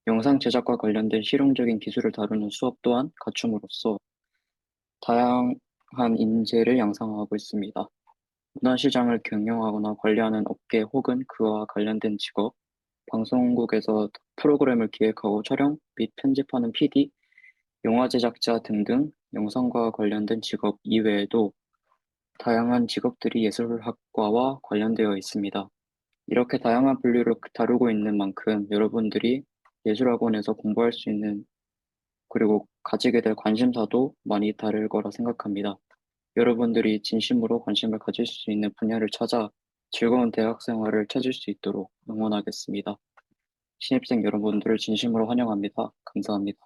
영상 제작과 관련된 실용적인 기술을 다루는 수업 또한 갖춤으로써 인재를 양성하고 있습니다. 문화시장을 경영하거나 관리하는 업계 혹은 그와 관련된 직업, 방송국에서 프로그램을 기획하고 촬영 및 편집하는 PD, 영화 제작자 등등 영상과 관련된 직업 이외에도 다양한 직업들이 예술학과와 관련되어 있습니다. 이렇게 다양한 분류를 다루고 있는 만큼 여러분들이 예술학원에서 공부할 수 있는 그리고 가지게 될 관심사도 많이 다를 거라 생각합니다. 여러분들이 진심으로 관심을 가질 수 있는 분야를 찾아 즐거운 대학 생활을 찾을 수 있도록 응원하겠습니다. 신입생 여러분들을 진심으로 환영합니다. 감사합니다.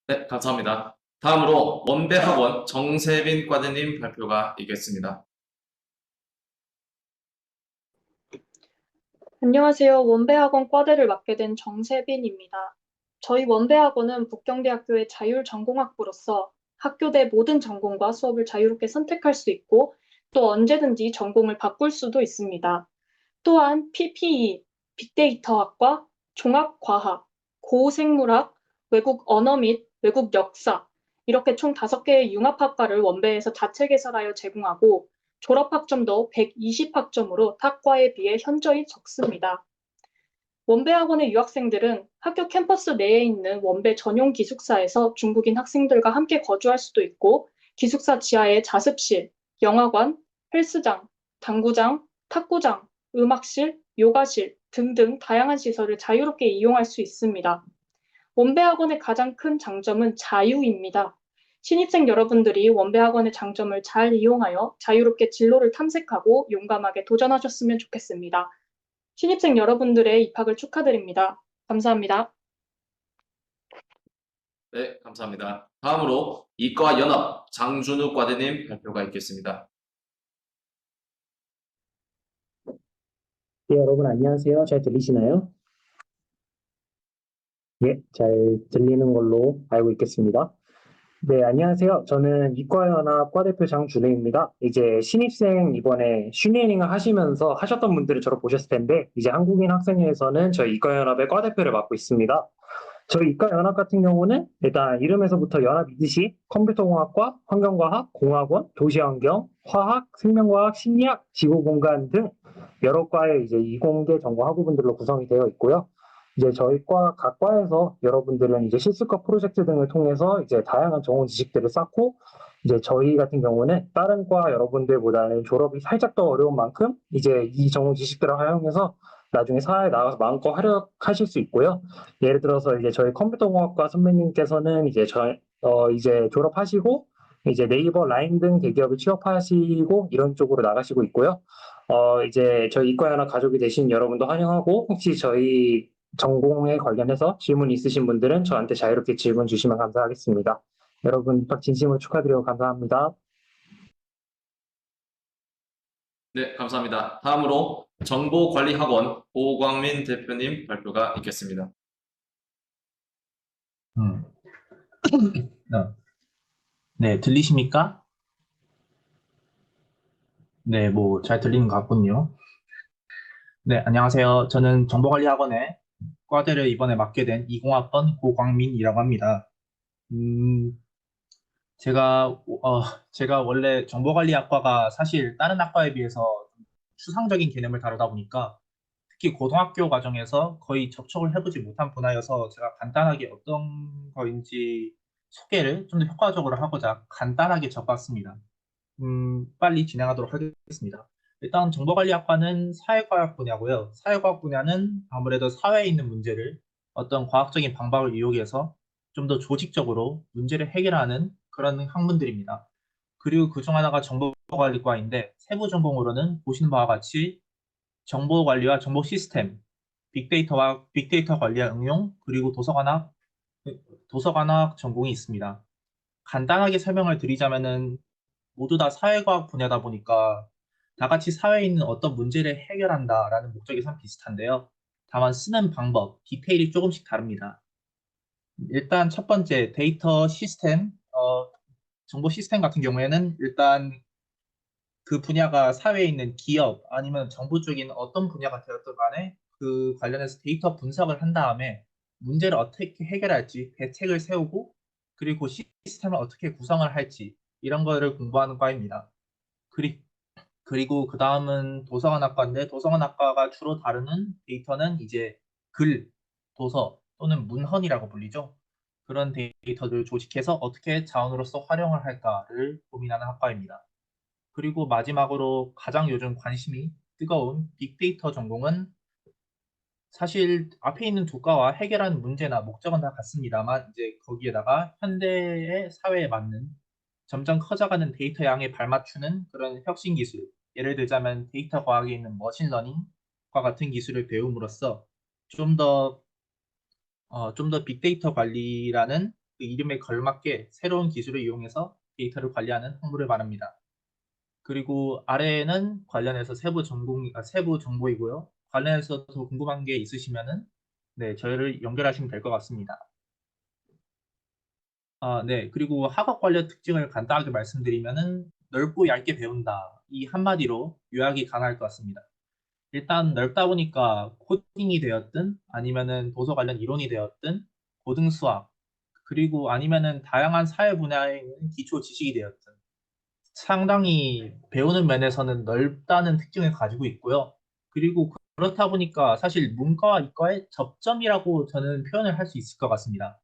네, 감사합니다. 다음으로 원배학원 정세빈 과대님 발표가 있겠습니다. 안녕하세요. 원배학원 과대를 맡게 된 정세빈입니다. 저희 원배학원은 북경대학교의 자율전공학부로서 학교 내 모든 전공과 수업을 자유롭게 선택할 수 있고 또 언제든지 전공을 바꿀 수도 있습니다. 또한 PPE, 빅데이터학과, 종합과학, 고생물학, 외국 언어 및 외국 역사 이렇게 총 5개의 융합학과를 원배에서 자체 개설하여 제공하고 졸업학점도 120학점으로 타 과에 비해 현저히 적습니다. 원배학원의 유학생들은 학교 캠퍼스 내에 있는 원배 전용 기숙사에서 중국인 학생들과 함께 거주할 수도 있고 기숙사 지하에 자습실, 영화관, 헬스장, 당구장, 탁구장, 음악실, 요가실 등등 다양한 시설을 자유롭게 이용할 수 있습니다. 원배학원의 가장 큰 장점은 자유입니다. 신입생 여러분들이 원배학원의 장점을 잘 이용하여 자유롭게 진로를 탐색하고 용감하게 도전하셨으면 좋겠습니다. 신입생 여러분들의 입학을 축하드립니다. 감사합니다. 네, 감사합니다. 다음으로 이과 연합 장준우 과대님 발표가 있겠습니다. 네, 여러분 안녕하세요. 잘 들리시나요? 예, 잘 들리는 걸로 알고 있겠습니다. 네, 안녕하세요. 저는 이과연합 과대표 장준우입니다. 이제 신입생 이번에 슈니닝을 하시면서 하셨던 분들은 저를 보셨을 텐데 이제 한국인 학생회에서는 저희 이과연합의 과대표를 맡고 있습니다. 저희 이과연합 같은 경우는 일단 이름에서부터 연합이듯이 컴퓨터공학과, 환경과학, 공학원, 도시환경, 화학, 생명과학, 심리학, 지구공간 등 여러 과의 이제 이공계 전공 학우분들로 구성이 되어 있고요. 이제 저희 과 각 과에서 여러분들은 이제 실습과 프로젝트 등을 통해서 이제 다양한 전공 지식들을 쌓고 이제 저희 같은 경우는 다른 과 여러분들보다는 졸업이 살짝 더 어려운 만큼 이제 이 전공 지식들을 활용해서 나중에 사회에 나가서 마음껏 활약하실 수 있고요. 예를 들어서 이제 저희 컴퓨터공학과 선배님께서는 이제 이제 졸업하시고 이제 네이버, 라인 등 대기업에 취업하시고 이런 쪽으로 나가시고 있고요. 이제 저희 이과연합 가족이 되신 여러분도 환영하고 혹시 저희 전공에 관련해서 질문 있으신 분들은 저한테 자유롭게 질문 주시면 감사하겠습니다. 여러분 입학 진심으로 축하드리고 감사합니다. 네, 감사합니다. 다음으로 정보관리학원 오광민 대표님 발표가 있겠습니다. 네, 들리십니까? 네, 뭐 잘 들리는 것 같군요. 네, 안녕하세요. 저는 정보관리학원의 과대를 이번에 맡게 된 20학번 고광민이라고 합니다. 제가 원래 정보관리학과가 사실 다른 학과에 비해서 추상적인 개념을 다루다 보니까 특히 고등학교 과정에서 거의 접촉을 해보지 못한 분야여서 제가 간단하게 어떤 거인지 소개를 좀 더 효과적으로 하고자 간단하게 적었습니다. 빨리 진행하도록 하겠습니다. 일단 정보관리학과는 사회과학 분야고요. 사회과학 분야는 아무래도 사회에 있는 문제를 어떤 과학적인 방법을 이용해서 좀 더 조직적으로 문제를 해결하는 그런 학문들입니다. 그리고 그중 하나가 정보관리과인데 세부 전공으로는 보시는 바와 같이 정보관리와 정보 시스템, 빅데이터 관리와 응용, 그리고 도서관학 전공이 있습니다. 간단하게 설명을 드리자면은 모두 다 사회과학 분야다 보니까 다 같이 사회에 있는 어떤 문제를 해결한다라는 목적에선 비슷한데요. 다만 쓰는 방법, 디테일이 조금씩 다릅니다. 일단 첫 번째 데이터 시스템, 정보 시스템 같은 경우에는 일단 그 분야가 사회에 있는 기업 아니면 정부 쪽인 어떤 분야가 되었든 간에 그 관련해서 데이터 분석을 한 다음에 문제를 어떻게 해결할지 대책을 세우고 그리고 시스템을 어떻게 구성을 할지 이런 거를 공부하는 과입니다. 그리고 그 다음은 도서관학과인데 도서관학과가 주로 다루는 데이터는 이제 글, 도서 또는 문헌이라고 불리죠. 그런 데이터들을 조직해서 어떻게 자원으로서 활용을 할까를 고민하는 학과입니다. 그리고 마지막으로 가장 요즘 관심이 뜨거운 빅데이터 전공은 사실 앞에 있는 두 과와 해결하는 문제나 목적은 다 같습니다만 이제 거기에다가 현대의 사회에 맞는 점점 커져가는 데이터 양에 발맞추는 그런 혁신 기술, 예를 들자면 데이터 과학에 있는 머신러닝과 같은 기술을 배움으로써 좀 더 좀 더 빅데이터 관리라는 그 이름에 걸맞게 새로운 기술을 이용해서 데이터를 관리하는 학부를 말합니다. 그리고 아래에는 관련해서 세부 정보이고요. 관련해서 더 궁금한 게 있으시면은 네, 저희를 연결하시면 될 것 같습니다. 네. 그리고 학업 관련 특징을 간단하게 말씀드리면은 넓고 얇게 배운다. 이 한마디로 요약이 가능할 것 같습니다. 일단 넓다 보니까 코딩이 되었든 아니면은 도서 관련 이론이 되었든 고등 수학 그리고 아니면은 다양한 사회 분야에 있는 기초 지식이 되었든 상당히 배우는 면에서는 넓다는 특징을 가지고 있고요. 그리고 그렇다 보니까 사실 문과와 이과의 접점이라고 저는 표현을 할 수 있을 것 같습니다.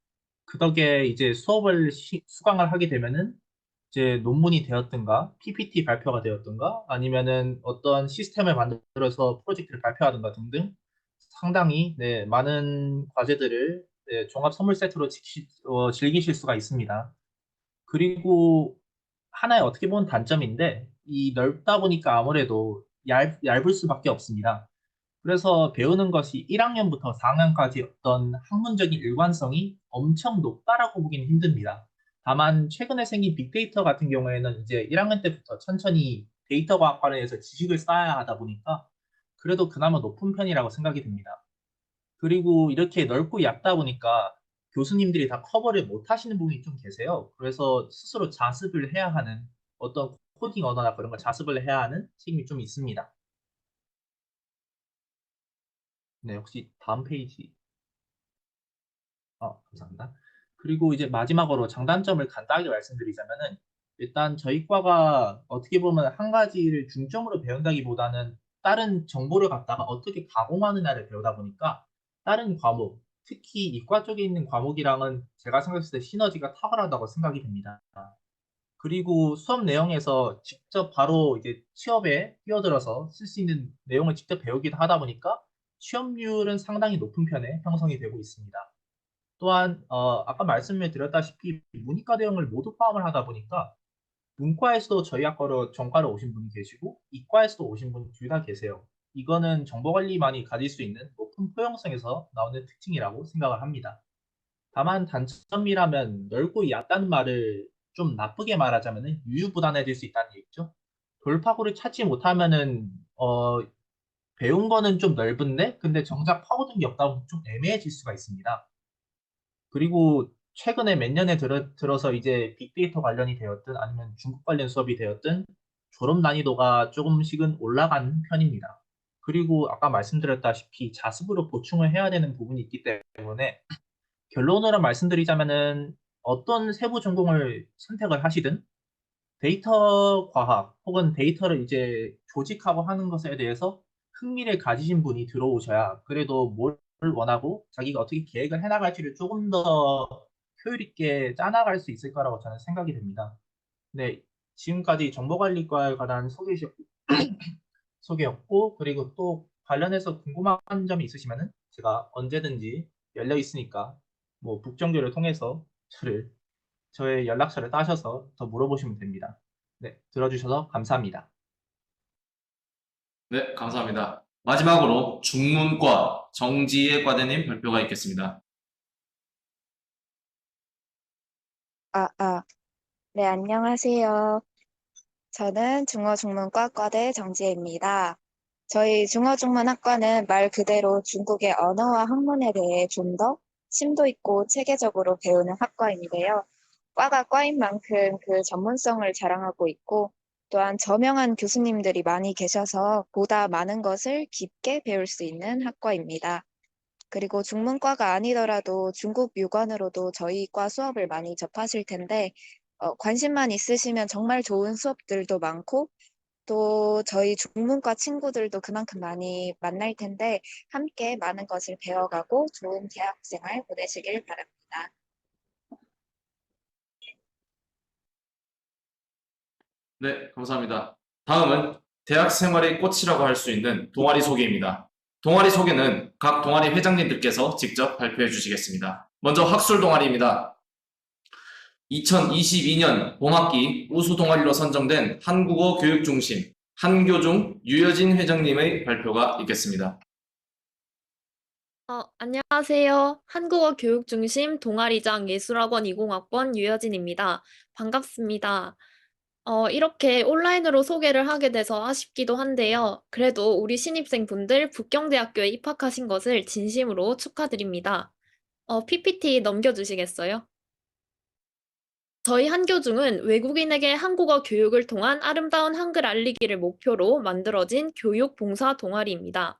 그 덕에 이제 수업을 수강을 하게 되면은 이제 논문이 되었든가 PPT 발표가 되었든가 아니면은 어떤 시스템을 만들어서 프로젝트를 발표하든가 등등 상당히 네, 많은 과제들을 네, 종합 선물 세트로 즐기실 수가 있습니다. 그리고 하나의 어떻게 보면 단점인데 이 넓다 보니까 아무래도 얇을 수밖에 없습니다. 그래서 배우는 것이 1학년부터 4학년까지 어떤 학문적인 일관성이 엄청 높다라고 보기는 힘듭니다. 다만 최근에 생긴 빅데이터 같은 경우에는 이제 1학년 때부터 천천히 데이터 과학 관련해서 지식을 쌓아야 하다 보니까 그래도 그나마 높은 편이라고 생각이 듭니다. 그리고 이렇게 넓고 얕다 보니까 교수님들이 다 커버를 못 하시는 분이 좀 계세요. 그래서 스스로 자습을 해야 하는 어떤 코딩 언어나 그런 걸 자습을 해야 하는 책임이 좀 있습니다. 네, 혹시 다음 페이지. 감사합니다. 그리고 이제 마지막으로 장단점을 간단하게 말씀드리자면은 일단 저희 과가 어떻게 보면 한 가지를 중점으로 배운다기보다는 다른 정보를 갖다가 어떻게 가공하느냐를 배우다 보니까 다른 과목, 특히 이과 쪽에 있는 과목이랑은 제가 생각했을 때 시너지가 탁월하다고 생각이 됩니다. 그리고 수업 내용에서 직접 바로 이제 취업에 뛰어들어서 쓸 수 있는 내용을 직접 배우기도 하다 보니까 취업률은 상당히 높은 편에 형성이 되고 있습니다. 또한 아까 말씀을 드렸다시피 문이과 대형을 모두 포함을 하다 보니까 문과에서도 저희 학과로 전과로 오신 분이 계시고 이과에서도 오신 분이 둘 다 계세요. 이거는 정보관리만이 가질 수 있는 높은 포용성에서 나오는 특징이라고 생각을 합니다. 다만 단점이라면 넓고 얕다는 말을 좀 나쁘게 말하자면 유유부단해질 수 있다는 얘기죠. 돌파구를 찾지 못하면은 배운 거는 좀 넓은데 근데 정작 파고든 게 없다 보면 좀 애매해질 수가 있습니다. 그리고 최근에 몇 년에 들어서 이제 빅데이터 관련이 되었든 아니면 중국 관련 수업이 되었든 졸업 난이도가 조금씩은 올라간 편입니다. 그리고 아까 말씀드렸다시피 자습으로 보충을 해야 되는 부분이 있기 때문에 결론으로 말씀드리자면은 어떤 세부 전공을 선택을 하시든 데이터 과학 혹은 데이터를 이제 조직하고 하는 것에 대해서 흥미를 가지신 분이 들어오셔야 그래도 뭘 원하고 자기가 어떻게 계획을 해나갈지를 조금 더 효율 있게 짜나갈 수 있을 거라고 저는 생각이 됩니다. 네, 지금까지 정보관리과에 관한 소개였고 그리고 또 관련해서 궁금한 점이 있으시면은 제가 언제든지 열려 있으니까 뭐 북정교를 통해서 저의 연락처를 따셔서 더 물어보시면 됩니다. 네, 들어주셔서 감사합니다. 네, 감사합니다. 마지막으로 중문과 정지혜 과대님 발표가 있겠습니다. 네, 안녕하세요. 저는 중어중문과 과대 정지혜입니다. 저희 중어중문학과는 말 그대로 중국의 언어와 학문에 대해 좀 더 심도 있고 체계적으로 배우는 학과인데요. 과가 과인 만큼 그 전문성을 자랑하고 있고 또한 저명한 교수님들이 많이 계셔서 보다 많은 것을 깊게 배울 수 있는 학과입니다. 그리고 중문과가 아니더라도 중국 유관으로도 저희 과 수업을 많이 접하실 텐데, 관심만 있으시면 정말 좋은 수업들도 많고, 또 저희 중문과 친구들도 그만큼 많이 만날 텐데, 함께 많은 것을 배워가고 좋은 대학 생활 보내시길 바랍니다. 네, 감사합니다. 다음은 대학 생활의 꽃이라고 할 수 있는 동아리 소개입니다. 동아리 소개는 각 동아리 회장님들께서 직접 발표해 주시겠습니다. 먼저 학술 동아리입니다. 2022년 봄학기 우수 동아리로 선정된 한국어 교육 중심 한교중 유여진 회장님의 발표가 있겠습니다. 안녕하세요. 한국어 교육 중심 동아리장 예술학원 20학번 유여진입니다. 반갑습니다. 이렇게 온라인으로 소개를 하게 돼서 아쉽기도 한데요. 그래도 우리 신입생분들 북경대학교에 입학하신 것을 진심으로 축하드립니다. PPT 넘겨주시겠어요? 저희 한교중은 외국인에게 한국어 교육을 통한 아름다운 한글 알리기를 목표로 만들어진 교육 봉사 동아리입니다.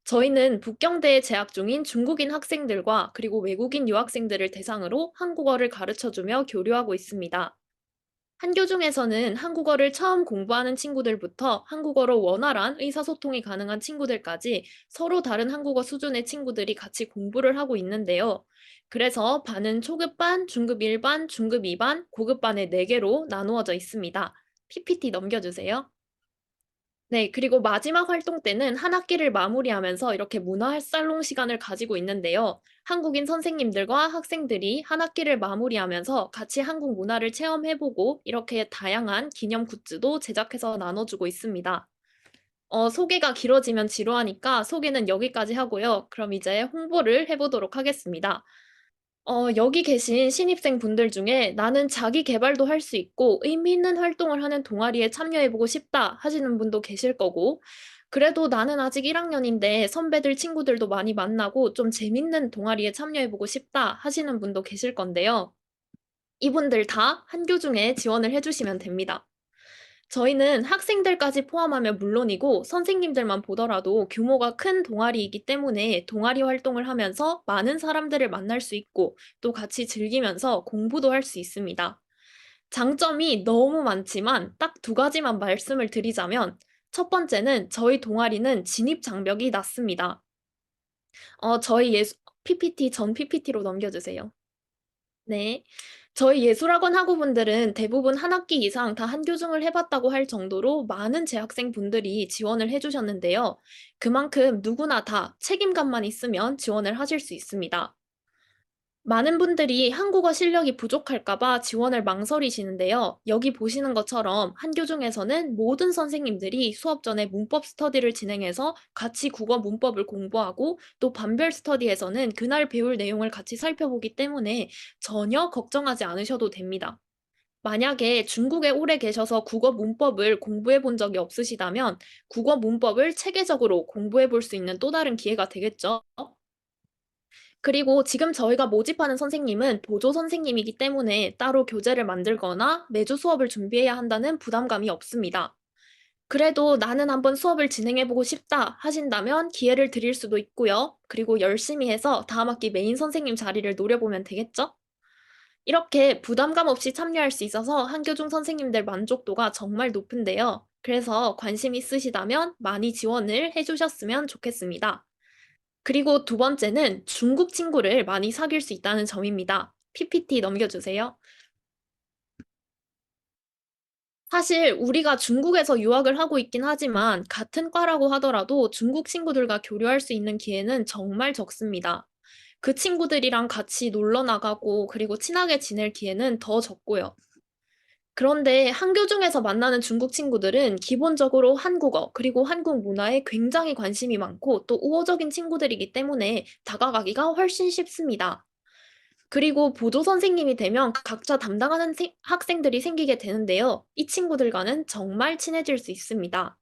저희는 북경대에 재학 중인 중국인 학생들과 그리고 외국인 유학생들을 대상으로 한국어를 가르쳐주며 교류하고 있습니다. 한교중에서는 한국어를 처음 공부하는 친구들부터 한국어로 원활한 의사소통이 가능한 친구들까지 서로 다른 한국어 수준의 친구들이 같이 공부를 하고 있는데요. 그래서 반은 초급반, 중급 1반, 중급 2반, 고급반의 4개로 나누어져 있습니다. PPT 넘겨주세요. 네, 그리고 마지막 활동 때는 한 학기를 마무리하면서 이렇게 문화살롱 시간을 가지고 있는데요. 한국인 선생님들과 학생들이 한 학기를 마무리하면서 같이 한국 문화를 체험해보고 이렇게 다양한 기념 굿즈도 제작해서 나눠주고 있습니다. 소개가 길어지면 지루하니까 소개는 여기까지 하고요. 그럼 이제 홍보를 해보도록 하겠습니다. 여기 계신 신입생 분들 중에 나는 자기 개발도 할 수 있고 의미 있는 활동을 하는 동아리에 참여해보고 싶다 하시는 분도 계실 거고, 그래도 나는 아직 1학년인데 선배들 친구들도 많이 만나고 좀 재밌는 동아리에 참여해보고 싶다 하시는 분도 계실 건데요. 이분들 다 한교중에 지원을 해주시면 됩니다. 저희는 학생들까지 포함하면 물론이고 선생님들만 보더라도 규모가 큰 동아리이기 때문에 동아리 활동을 하면서 많은 사람들을 만날 수 있고 또 같이 즐기면서 공부도 할 수 있습니다. 장점이 너무 많지만 딱 2가지만 말씀을 드리자면, 첫 번째는 저희 동아리는 진입 장벽이 낮습니다. 저희 PPT 전 PPT로 넘겨주세요. 네. 저희 예술학원 학우분들은 대부분 한 학기 이상 다 한교중을 해봤다고 할 정도로 많은 재학생분들이 지원을 해주셨는데요. 그만큼 누구나 다 책임감만 있으면 지원을 하실 수 있습니다. 많은 분들이 한국어 실력이 부족할까 봐 지원을 망설이시는데요. 여기 보시는 것처럼 한교중에서는 모든 선생님들이 수업 전에 문법 스터디를 진행해서 같이 국어 문법을 공부하고, 또 반별 스터디에서는 그날 배울 내용을 같이 살펴보기 때문에 전혀 걱정하지 않으셔도 됩니다. 만약에 중국에 오래 계셔서 국어 문법을 공부해 본 적이 없으시다면 국어 문법을 체계적으로 공부해 볼 수 있는 또 다른 기회가 되겠죠. 그리고 지금 저희가 모집하는 선생님은 보조 선생님이기 때문에 따로 교재를 만들거나 매주 수업을 준비해야 한다는 부담감이 없습니다. 그래도 나는 한번 수업을 진행해보고 싶다 하신다면 기회를 드릴 수도 있고요. 그리고 열심히 해서 다음 학기 메인 선생님 자리를 노려보면 되겠죠? 이렇게 부담감 없이 참여할 수 있어서 한교중 선생님들 만족도가 정말 높은데요. 그래서 관심 있으시다면 많이 지원을 해주셨으면 좋겠습니다. 그리고 2번째는 중국 친구를 많이 사귈 수 있다는 점입니다. PPT 넘겨주세요. 사실 우리가 중국에서 유학을 하고 있긴 하지만 같은 과라고 하더라도 중국 친구들과 교류할 수 있는 기회는 정말 적습니다. 그 친구들이랑 같이 놀러 나가고 그리고 친하게 지낼 기회는 더 적고요. 그런데 한교중에서 만나는 중국 친구들은 기본적으로 한국어 그리고 한국 문화에 굉장히 관심이 많고 또 우호적인 친구들이기 때문에 다가가기가 훨씬 쉽습니다. 그리고 보조 선생님이 되면 각자 담당하는 학생들이 생기게 되는데요. 이 친구들과는 정말 친해질 수 있습니다.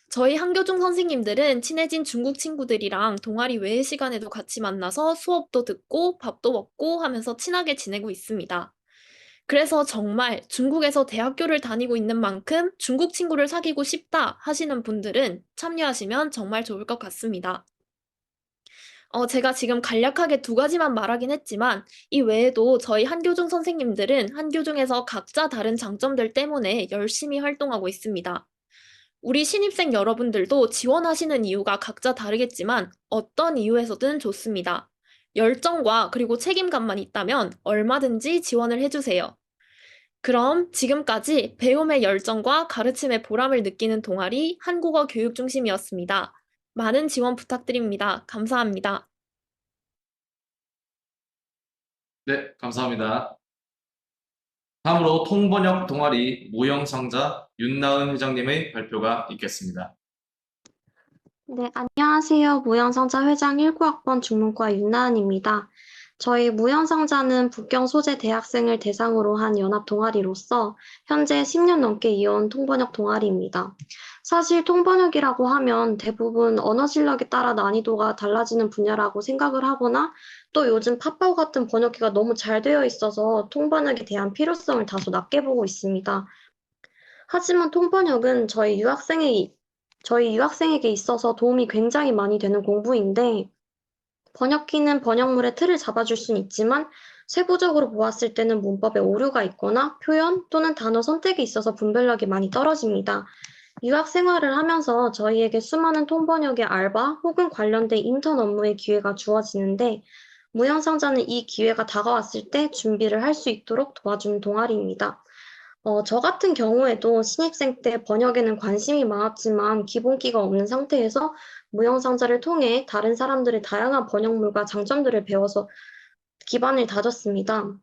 저희 한교중 선생님들은 친해진 중국 친구들이랑 동아리 외의 시간에도 같이 만나서 수업도 듣고 밥도 먹고 하면서 친하게 지내고 있습니다. 그래서 정말 중국에서 대학교를 다니고 있는 만큼 중국 친구를 사귀고 싶다 하시는 분들은 참여하시면 정말 좋을 것 같습니다. 제가 지금 간략하게 두 가지만 말하긴 했지만 이 외에도 저희 한교중 선생님들은 한교중에서 각자 다른 장점들 때문에 열심히 활동하고 있습니다. 우리 신입생 여러분들도 지원하시는 이유가 각자 다르겠지만 어떤 이유에서든 좋습니다. 열정과 그리고 책임감만 있다면 얼마든지 지원을 해주세요. 그럼 지금까지 배움의 열정과 가르침의 보람을 느끼는 동아리 한국어 교육 중심이었습니다. 많은 지원 부탁드립니다. 감사합니다. 네, 감사합니다. 다음으로 통번역 동아리 무형상자 윤나은 회장님의 발표가 있겠습니다. 네, 안녕하세요. 무형상자 회장 19학번 중문과 윤나은입니다. 저희 무형상자는 북경 소재 대학생을 대상으로 한 연합 동아리로서 현재 10년 넘게 이어온 통번역 동아리입니다. 사실 통번역이라고 하면 대부분 언어 실력에 따라 난이도가 달라지는 분야라고 생각을 하거나 또 요즘 팝바오 같은 번역기가 너무 잘 되어 있어서 통번역에 대한 필요성을 다소 낮게 보고 있습니다. 하지만 통번역은 저희 유학생에게 있어서 도움이 굉장히 많이 되는 공부인데, 번역기는 번역물의 틀을 잡아줄 수는 있지만, 세부적으로 보았을 때는 문법에 오류가 있거나 표현 또는 단어 선택에 있어서 분별력이 많이 떨어집니다. 유학 생활을 하면서 저희에게 수많은 통번역의 알바 혹은 관련된 인턴 업무의 기회가 주어지는데, 무형상자는 이 기회가 다가왔을 때 준비를 할 수 있도록 도와주는 동아리입니다. 저 같은 경우에도 신입생 때 번역에는 관심이 많았지만 기본기가 없는 상태에서 무형상자를 통해 다른 사람들의 다양한 번역물과 장점들을 배워서 기반을 다졌습니다.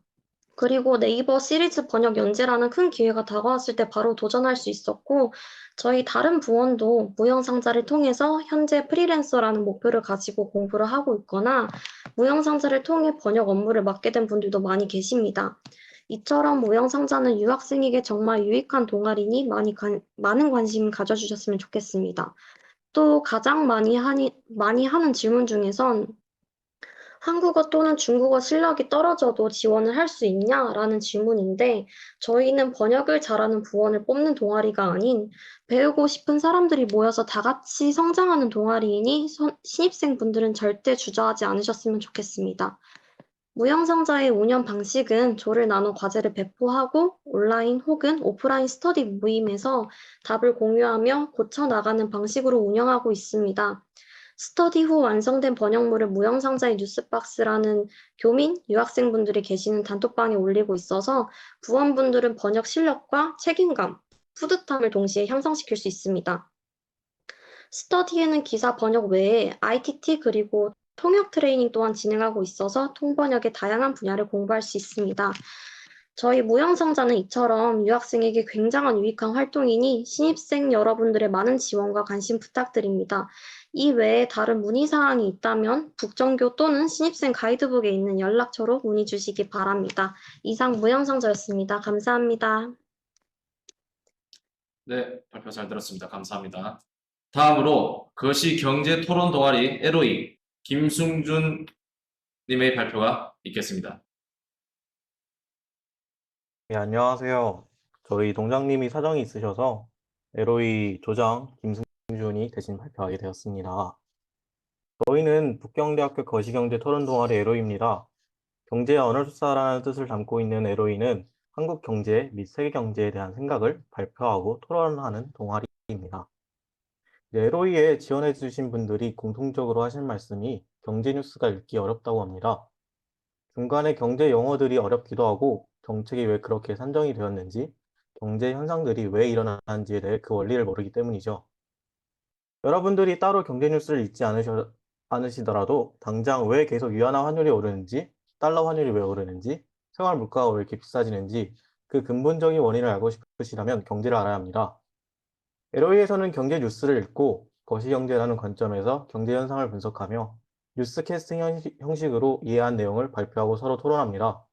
그리고 네이버 시리즈 번역 연재라는 큰 기회가 다가왔을 때 바로 도전할 수 있었고, 저희 다른 부원도 무형상자를 통해서 현재 프리랜서라는 목표를 가지고 공부를 하고 있거나, 무형상자를 통해 번역 업무를 맡게 된 분들도 많이 계십니다. 이처럼 무형상자는 유학생에게 정말 유익한 동아리니 많은 관심 가져주셨으면 좋겠습니다. 또 가장 많이 하는 질문 중에선 한국어 또는 중국어 실력이 떨어져도 지원을 할 수 있냐라는 질문인데, 저희는 번역을 잘하는 부원을 뽑는 동아리가 아닌 배우고 싶은 사람들이 모여서 다 같이 성장하는 동아리이니 신입생분들은 절대 주저하지 않으셨으면 좋겠습니다. 무형상자의 운영 방식은 조를 나눠 과제를 배포하고 온라인 혹은 오프라인 스터디 모임에서 답을 공유하며 고쳐나가는 방식으로 운영하고 있습니다. 스터디 후 완성된 번역물을 무형상자의 뉴스박스라는 교민, 유학생분들이 계시는 단톡방에 올리고 있어서 부원분들은 번역 실력과 책임감, 뿌듯함을 동시에 향상시킬 수 있습니다. 스터디에는 기사 번역 외에 ITT 그리고 통역 트레이닝 또한 진행하고 있어서 통번역의 다양한 분야를 공부할 수 있습니다. 저희 무형상자는 이처럼 유학생에게 굉장한 유익한 활동이니 신입생 여러분들의 많은 지원과 관심 부탁드립니다. 이 외에 다른 문의사항이 있다면 북정교 또는 신입생 가이드북에 있는 연락처로 문의 주시기 바랍니다. 이상 무형상자였습니다. 감사합니다. 네, 발표 잘 들었습니다. 감사합니다. 다음으로 거시경제 토론 동아리 LOE 김승준 님의 발표가 있겠습니다. 네, 안녕하세요. 저희 동장님이 사정이 있으셔서 LOE 조장 김승준이 대신 발표하게 되었습니다. 저희는 북경대학교 거시경제 토론 동아리 LOE입니다. 경제의 언어술사라는 뜻을 담고 있는 LOE는 한국 경제 및 세계 경제에 대한 생각을 발표하고 토론하는 동아리입니다. LOE에 지원해 주신 분들이 공통적으로 하신 말씀이 경제 뉴스가 읽기 어렵다고 합니다. 중간에 경제 용어들이 어렵기도 하고 정책이 왜 그렇게 산정이 되었는지, 경제 현상들이 왜 일어나는지에 대해 그 원리를 모르기 때문이죠. 여러분들이 따로 경제 뉴스를 읽지 않으시더라도 당장 왜 계속 위안화 환율이 오르는지, 달러 환율이 왜 오르는지, 생활 물가가 왜 이렇게 비싸지는지 그 근본적인 원인을 알고 싶으시다면 경제를 알아야 합니다. LOE에서는 경제 뉴스를 읽고 거시경제라는 관점에서 경제 현상을 분석하며 뉴스캐스팅 형식으로 이해한 내용을 발표하고 서로 토론합니다.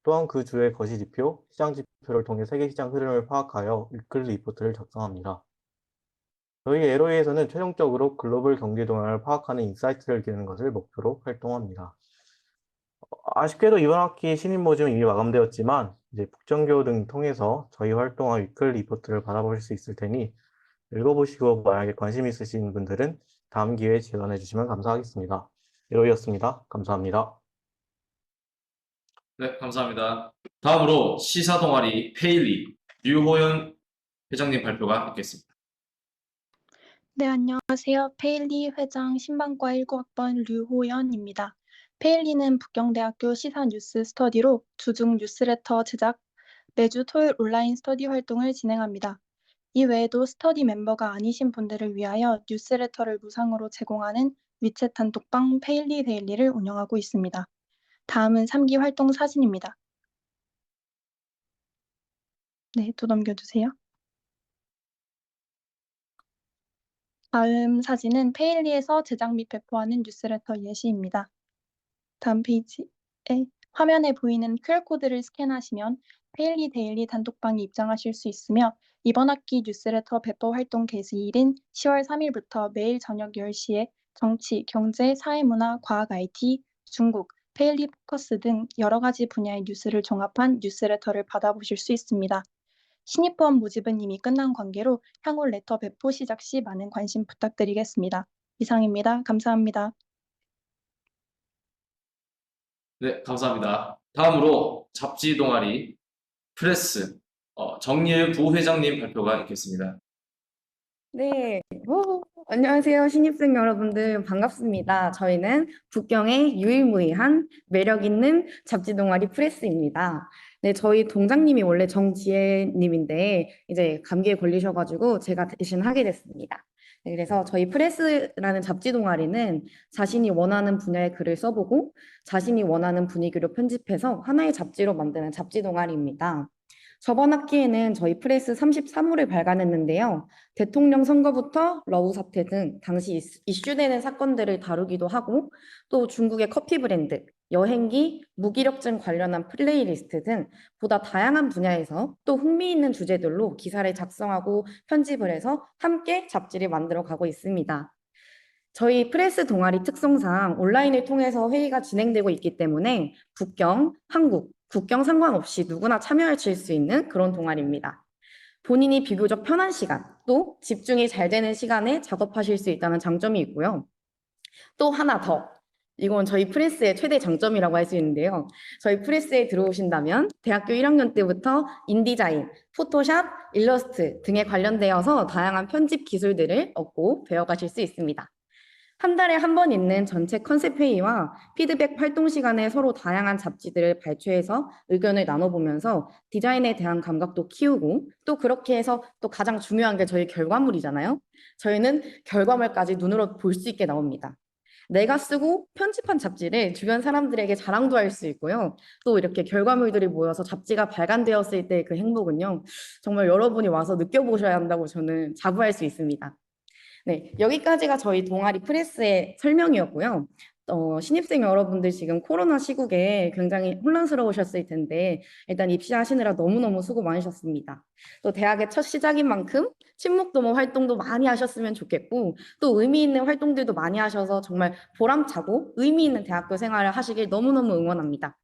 또한 그 주의 거시지표, 시장지표를 통해 세계시장 흐름을 파악하여 위클리 리포트를 작성합니다. 저희 LOE에서는 최종적으로 글로벌 경제 동향을 파악하는 인사이트를 기르는 것을 목표로 활동합니다. 아쉽게도 이번 학기 신입 모집은 이미 마감되었지만 이제 북정교 등 통해서 저희 활동과 위클리 리포트를 받아보실 수 있을 테니 읽어보시고 만약에 관심 있으신 분들은 다음 기회에 지원해 주시면 감사하겠습니다. 이로였습니다. 감사합니다. 네, 감사합니다. 다음으로 시사 동아리 페일리 류호연 회장님 발표가 있겠습니다. 네, 안녕하세요. 페일리 회장 신방과 19학번 류호연입니다. 페일리는 북경대학교 시사 뉴스 스터디로 주중 뉴스레터 제작, 매주 토요일 온라인 스터디 활동을 진행합니다. 이 외에도 스터디 멤버가 아니신 분들을 위하여 뉴스레터를 무상으로 제공하는 위챗 단톡방 페일리 데일리를 운영하고 있습니다. 다음은 3기 활동 사진입니다. 네, 또 넘겨주세요. 다음 사진은 페일리에서 제작 및 배포하는 뉴스레터 예시입니다. 다음 페이지에 화면에 보이는 QR코드를 스캔하시면 페일리 데일리 단톡방에 입장하실 수 있으며 이번 학기 뉴스레터 배포 활동 개시일인 10월 3일부터 매일 저녁 10시에 정치, 경제, 사회문화, 과학 IT, 중국, 페일리 포커스 등 여러 가지 분야의 뉴스를 종합한 뉴스레터를 받아보실 수 있습니다. 신입부원 모집은 이미 끝난 관계로 향후 레터 배포 시작 시 많은 관심 부탁드리겠습니다. 이상입니다. 감사합니다. 네, 감사합니다. 다음으로 잡지 동아리 프레스 정예은 부회장님 발표가 있겠습니다. 네, 안녕하세요. 신입생 여러분들 반갑습니다. 저희는 북경의 유일무이한 매력 있는 잡지 동아리 프레스입니다. 네, 저희 동장님이 원래 정지혜님인데 이제 감기에 걸리셔가지고 제가 대신 하게 됐습니다. 네, 그래서 저희 프레스라는 잡지 동아리는 자신이 원하는 분야의 글을 써보고 자신이 원하는 분위기로 편집해서 하나의 잡지로 만드는 잡지 동아리입니다. 저번 학기에는 저희 프레스 33호를 발간했는데요. 대통령 선거부터 러우 사태 등 당시 이슈되는 사건들을 다루기도 하고 또 중국의 커피 브랜드, 여행기, 무기력증 관련한 플레이리스트 등 보다 다양한 분야에서 또 흥미있는 주제들로 기사를 작성하고 편집을 해서 함께 잡지를 만들어 가고 있습니다. 저희 프레스 동아리 특성상 온라인을 통해서 회의가 진행되고 있기 때문에 북경, 한국, 국경 상관없이 누구나 참여하실 수 있는 그런 동아리입니다. 본인이 비교적 편한 시간, 또 집중이 잘 되는 시간에 작업하실 수 있다는 장점이 있고요. 또 하나 더, 이건 저희 프레스의 최대 장점이라고 할 수 있는데요. 저희 프레스에 들어오신다면 대학교 1학년 때부터 인디자인, 포토샵, 일러스트 등에 관련되어서 다양한 편집 기술들을 얻고 배워가실 수 있습니다. 한 달에 한 번 있는 전체 컨셉 회의와 피드백 활동 시간에 서로 다양한 잡지들을 발췌해서 의견을 나눠보면서 디자인에 대한 감각도 키우고 또 그렇게 해서 또 가장 중요한 게 저희 결과물이잖아요. 저희는 결과물까지 눈으로 볼 수 있게 나옵니다. 내가 쓰고 편집한 잡지를 주변 사람들에게 자랑도 할 수 있고요. 또 이렇게 결과물들이 모여서 잡지가 발간되었을 때 그 행복은요. 정말 여러분이 와서 느껴보셔야 한다고 저는 자부할 수 있습니다. 네, 여기까지가 저희 동아리 프레스의 설명이었고요. 신입생 여러분들 지금 코로나 시국에 굉장히 혼란스러우셨을 텐데 일단 입시하시느라 너무너무 수고 많으셨습니다. 또 대학의 첫 시작인 만큼 친목도모 활동도 많이 하셨으면 좋겠고 또 의미 있는 활동들도 많이 하셔서 정말 보람차고 의미 있는 대학교 생활을 하시길 너무너무 응원합니다.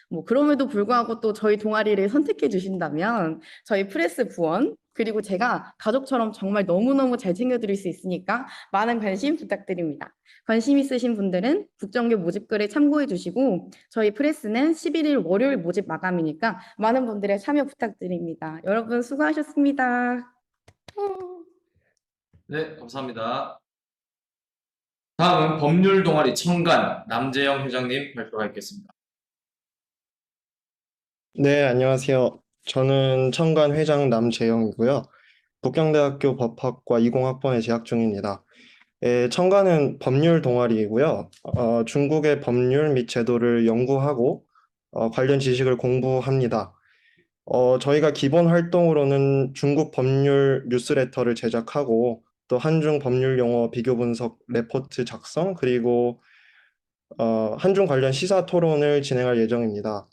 뭐 그럼에도 불구하고 또 저희 동아리를 선택해 주신다면 저희 프레스 부원 그리고 제가 가족처럼 정말 너무너무 잘 챙겨드릴 수 있으니까 많은 관심 부탁드립니다. 관심 있으신 분들은 국정교 모집글을 참고해 주시고 저희 프레스는 11일 월요일 모집 마감이니까 많은 분들의 참여 부탁드립니다. 여러분 수고하셨습니다. 네, 감사합니다. 다음은 법률 동아리 청간 남재영 회장님 발표가 있겠습니다. 네, 안녕하세요. 저는 청간 회장 남재영이고요. 북경대학교 법학과 20학번에 재학 중입니다. 청간은 법률 동아리이고요. 중국의 법률 및 제도를 연구하고 관련 지식을 공부합니다. 저희가 기본 활동으로는 중국 법률 뉴스레터를 제작하고 또 한중 법률 용어 비교 분석 레포트 작성 그리고 한중 관련 시사 토론을 진행할 예정입니다.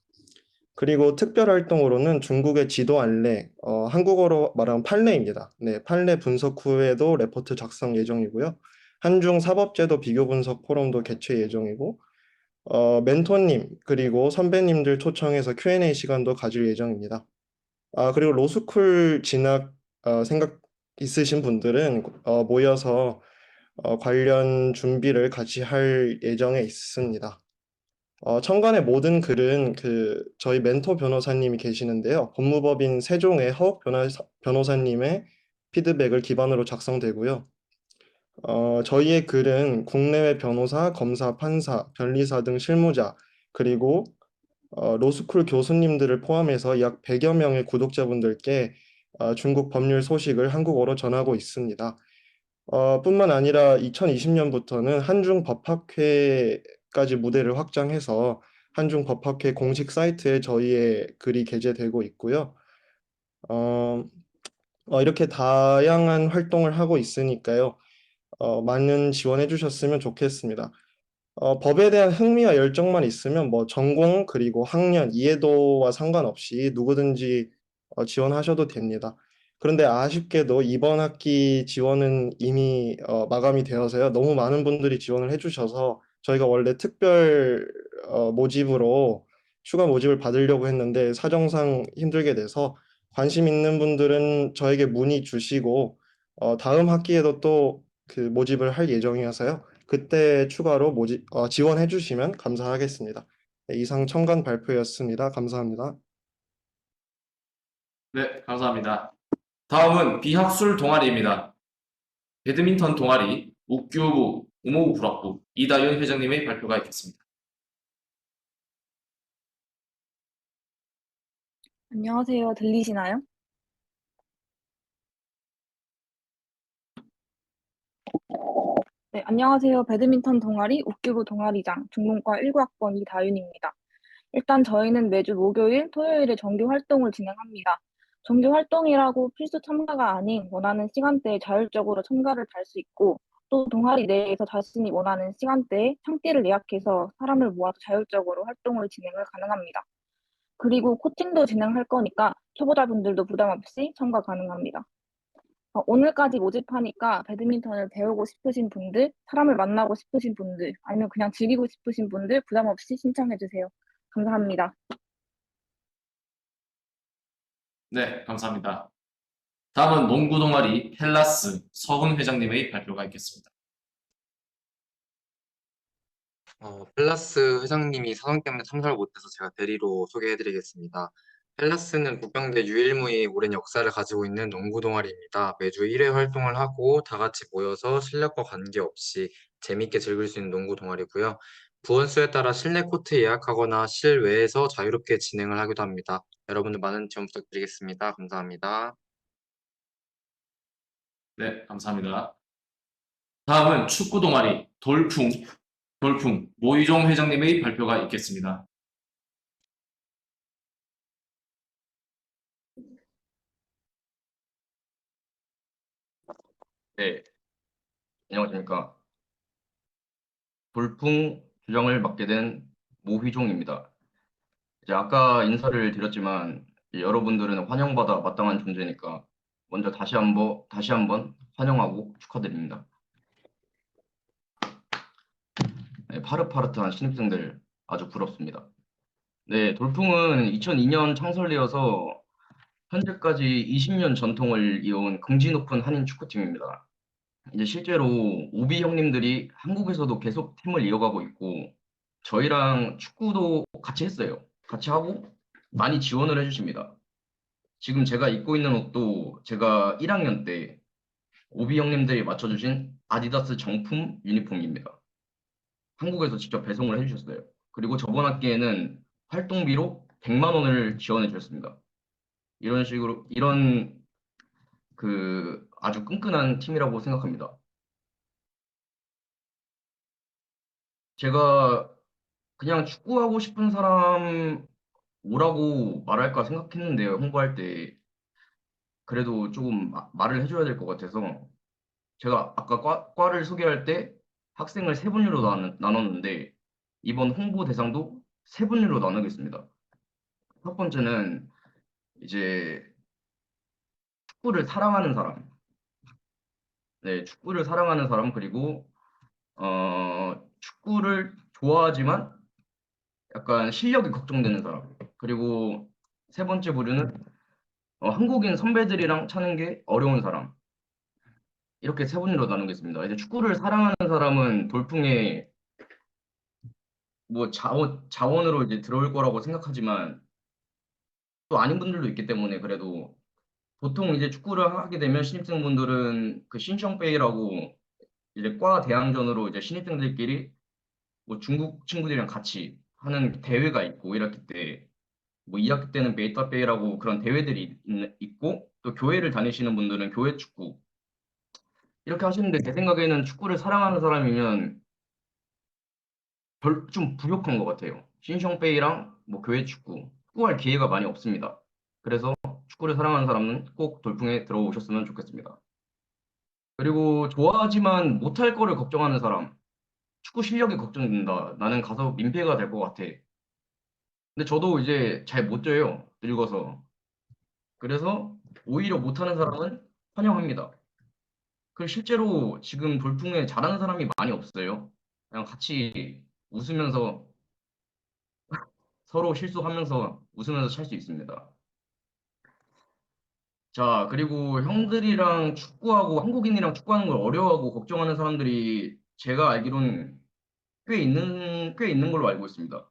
그리고 특별 활동으로는 중국의 지도 안내, 한국어로 말하면 판례입니다. 네, 판례 분석 후에도 레포트 작성 예정이고요. 한중 사법제도 비교 분석 포럼도 개최 예정이고, 멘토님 그리고 선배님들 초청해서 Q&A 시간도 가질 예정입니다. 그리고 로스쿨 진학 생각 있으신 분들은 모여서 관련 준비를 같이 할 예정에 있습니다. 청간의 모든 글은 저희 멘토 변호사님이 계시는데요. 법무법인 세종의 허욱 변호사님의 피드백을 기반으로 작성되고요. 저희의 글은 국내외 변호사, 검사, 판사, 변리사 등 실무자, 그리고 로스쿨 교수님들을 포함해서 약 100여 명의 구독자분들께 중국 법률 소식을 한국어로 전하고 있습니다. 뿐만 아니라 2020년부터는 한중 법학회까지 무대를 확장해서 한중 법학회 공식 사이트에 저희의 글이 게재되고 있고요. 이렇게 다양한 활동을 하고 있으니까요. 많은 지원해 주셨으면 좋겠습니다. 법에 대한 흥미와 열정만 있으면 뭐 전공 그리고 학년, 이해도와 상관없이 누구든지 지원하셔도 됩니다. 그런데 아쉽게도 이번 학기 지원은 이미 마감이 되어서요. 너무 많은 분들이 지원을 해주셔서 저희가 원래 특별 모집으로 추가 모집을 받으려고 했는데 사정상 힘들게 돼서 관심 있는 분들은 저에게 문의 주시고 다음 학기에도 또 그 모집을 할 예정이어서요. 그때 추가로 지원해 주시면 감사하겠습니다. 네, 이상 청간 발표였습니다. 감사합니다. 네, 감사합니다. 다음은 비학술 동아리입니다. 배드민턴 동아리 옥교부 우모부 불학부 이다윤 회장님의 발표가 있겠습니다. 안녕하세요. 들리시나요? 네, 안녕하세요. 배드민턴 동아리 옥규부 동아리장 중문과 19학번 이다윤입니다. 일단 저희는 매주 목요일, 토요일에 정기 활동을 진행합니다. 정기 활동이라고 필수 참가가 아닌 원하는 시간대에 자율적으로 참가를 할 수 있고 또 동아리 내에서 자신이 원하는 시간대에场地를 예약해서 사람을 모아서 자율적으로 활동을 진행을 가능합니다. 그리고 코칭도 진행할 거니까 초보자분들도 부담 없이 참가 가능합니다. 오늘까지 모집하니까 배드민턴을 배우고 싶으신 분들, 사람을 만나고 싶으신 분들, 아니면 그냥 즐기고 싶으신 분들 부담 없이 신청해 주세요. 감사합니다. 네, 감사합니다. 다음은 농구 동아리 헬라스 서훈 회장님의 발표가 있겠습니다. 헬라스 회장님이 사정 때문에 참석을 못해서 제가 대리로 소개해드리겠습니다. 헬라스는 국경대 유일무이의 오랜 역사를 가지고 있는 농구 동아리입니다. 매주 1회 활동을 하고 다 같이 모여서 실력과 관계없이 재밌게 즐길 수 있는 농구 동아리고요. 부원수에 따라 실내 코트 예약하거나 실외에서 자유롭게 진행을 하기도 합니다. 여러분들 많은 지원 부탁드리겠습니다. 감사합니다. 네, 감사합니다. 다음은 축구 동아리 돌풍 모희종 회장님의 발표가 있겠습니다. 네, 안녕하십니까. 돌풍 주장을 맡게 된 모휘종입니다. 이제 아까 인사를 드렸지만 여러분들은 환영받아 마땅한 존재니까 먼저 다시 한번 환영하고 축하드립니다. 네, 파릇파릇한 신입생들 아주 부럽습니다. 네, 돌풍은 2002년 창설되어서 현재까지 20년 전통을 이어온 긍지 높은 한인 축구팀입니다. 이제 실제로 오비 형님들이 한국에서도 계속 팀을 이어가고 있고 저희랑 축구도 같이 했어요. 같이 하고 많이 지원을 해주십니다. 지금 제가 입고 있는 옷도 제가 1학년 때 오비 형님들이 맞춰주신 아디다스 정품 유니폼입니다. 한국에서 직접 배송을 해주셨어요. 그리고 저번 학기에는 활동비로 100만 원을 지원해 주셨습니다. 이런 식으로 아주 끈끈한 팀이라고 생각합니다. 제가 그냥 축구하고 싶은 사람 오라고 말할까 생각했는데요. 홍보할 때 그래도 조금 말을 해줘야 될 것 같아서 제가 아까 과를 소개할 때 학생을 세 분류로 나눴는데 이번 홍보 대상도 세 분류로 나누겠습니다. 첫 번째는 이제 축구를 사랑하는 사람, 네, 축구를 사랑하는 사람 그리고 축구를 좋아하지만 약간 실력이 걱정되는 사람. 그리고 세 번째 부류는 한국인 선배들이랑 차는 게 어려운 사람. 이렇게 세 분류로 나누겠습니다. 이제 축구를 사랑하는 사람은 돌풍에 뭐 자원으로 이제 들어올 거라고 생각하지만 또 아닌 분들도 있기 때문에 그래도 보통 이제 축구를 하게 되면 신입생분들은 그 신청페이라고 이제 과 대항전으로 이제 신입생들끼리 뭐 중국 친구들이랑 같이 하는 대회가 있고 1학기 때 뭐 2학기 때는 메이터페이라고 그런 대회들이 있고 또 교회를 다니시는 분들은 교회 축구 이렇게 하시는데 제 생각에는 축구를 사랑하는 사람이면 좀 부족한 것 같아요. 신청페이랑 뭐 교회 축구할 기회가 많이 없습니다. 그래서 축구를 사랑하는 사람은 꼭 돌풍에 들어오셨으면 좋겠습니다. 그리고 좋아하지만 못할 거를 걱정하는 사람, 축구 실력이 걱정된다. 나는 가서 민폐가 될 것 같아. 근데 저도 이제 잘 못 져요. 늙어서. 그래서 오히려 못하는 사람은 환영합니다. 그 실제로 지금 돌풍에 잘하는 사람이 많이 없어요. 그냥 같이 웃으면서 서로 실수하면서 웃으면서 찰 수 있습니다. 자, 그리고 형들이랑 축구하고 한국인이랑 축구하는 걸 어려워하고 걱정하는 사람들이 제가 알기로는 꽤 있는 걸로 알고 있습니다.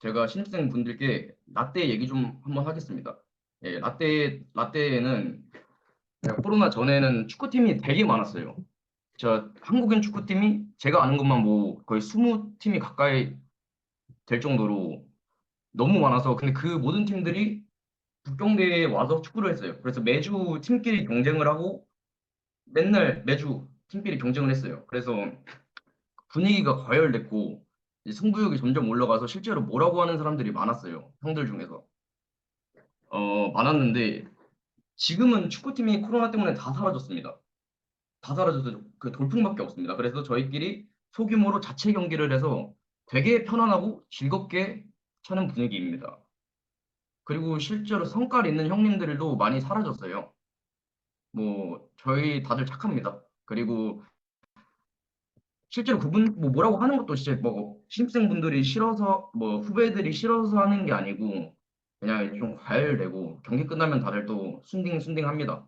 제가 신입생 분들께 라떼 얘기 좀 한번 하겠습니다. 예, 라떼에는 코로나 전에는 축구팀이 되게 많았어요. 한국인 축구팀이 제가 아는 것만 뭐 거의 20팀이 가까이 될 정도로 너무 많아서 근데 그 모든 팀들이 북경대에 와서 축구를 했어요. 그래서 매주 팀끼리 경쟁을 하고 매주 팀끼리 경쟁을 했어요. 그래서 분위기가 과열됐고 이제 승부욕이 점점 올라가서 실제로 뭐라고 하는 사람들이 많았어요. 형들 중에서. 많았는데 지금은 축구팀이 코로나 때문에 다 사라졌습니다. 다 사라져서 그 돌풍밖에 없습니다. 그래서 저희끼리 소규모로 자체 경기를 해서 되게 편안하고 즐겁게 차는 분위기입니다. 그리고 실제로 성깔 있는 형님들도 많이 사라졌어요. 뭐 저희 다들 착합니다. 그리고 실제로 그분 뭐라고 하는 것도 진짜 뭐 신입생분들이 싫어서 뭐 후배들이 싫어서 하는 게 아니고 그냥 좀 과열되고 경기 끝나면 다들 또 순딩순딩합니다.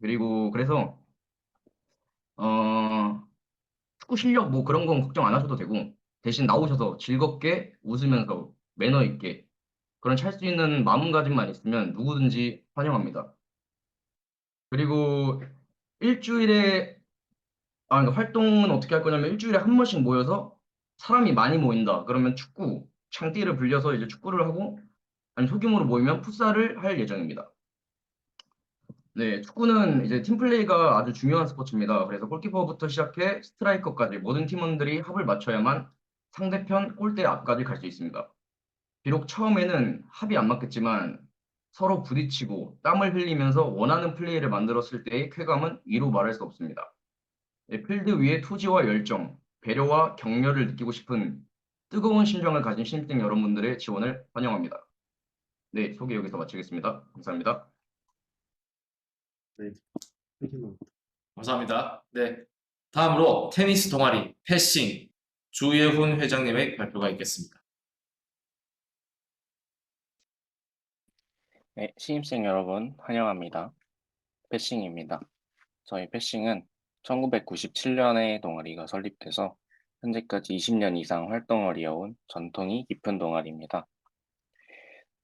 그리고 그래서 어 축구 실력 뭐 그런 건 걱정 안 하셔도 되고 대신 나오셔서 즐겁게 웃으면서 매너 있게 그런 찰 수 있는 마음가짐만 있으면 누구든지 환영합니다. 그리고 일주일에 그러니까 활동은 어떻게 할 거냐면 일주일에 한 번씩 모여서 사람이 많이 모인다. 그러면 축구 장띠를 불려서 이제 축구를 하고 아니 소규모로 모이면 풋살을 할 예정입니다. 네, 축구는 이제 팀플레이가 아주 중요한 스포츠입니다. 그래서 골키퍼부터 시작해 스트라이커까지 모든 팀원들이 합을 맞춰야만 상대편 골대 앞까지 갈 수 있습니다. 비록 처음에는 합이 안 맞겠지만 서로 부딪히고 땀을 흘리면서 원하는 플레이를 만들었을 때의 쾌감은 이루 말할 수 없습니다. 필드 위의 투지와 열정, 배려와 격려를 느끼고 싶은 뜨거운 심정을 가진 신입생 여러분들의 지원을 환영합니다. 네, 소개 여기서 마치겠습니다. 감사합니다. 네. 감사합니다. 네. 다음으로 테니스 동아리 패싱 주예훈 회장님의 발표가 있겠습니다. 네, 신입생 여러분 환영합니다. 패싱입니다. 저희 패싱은 1997년에 동아리가 설립돼서 현재까지 20년 이상 활동을 이어온 전통이 깊은 동아리입니다.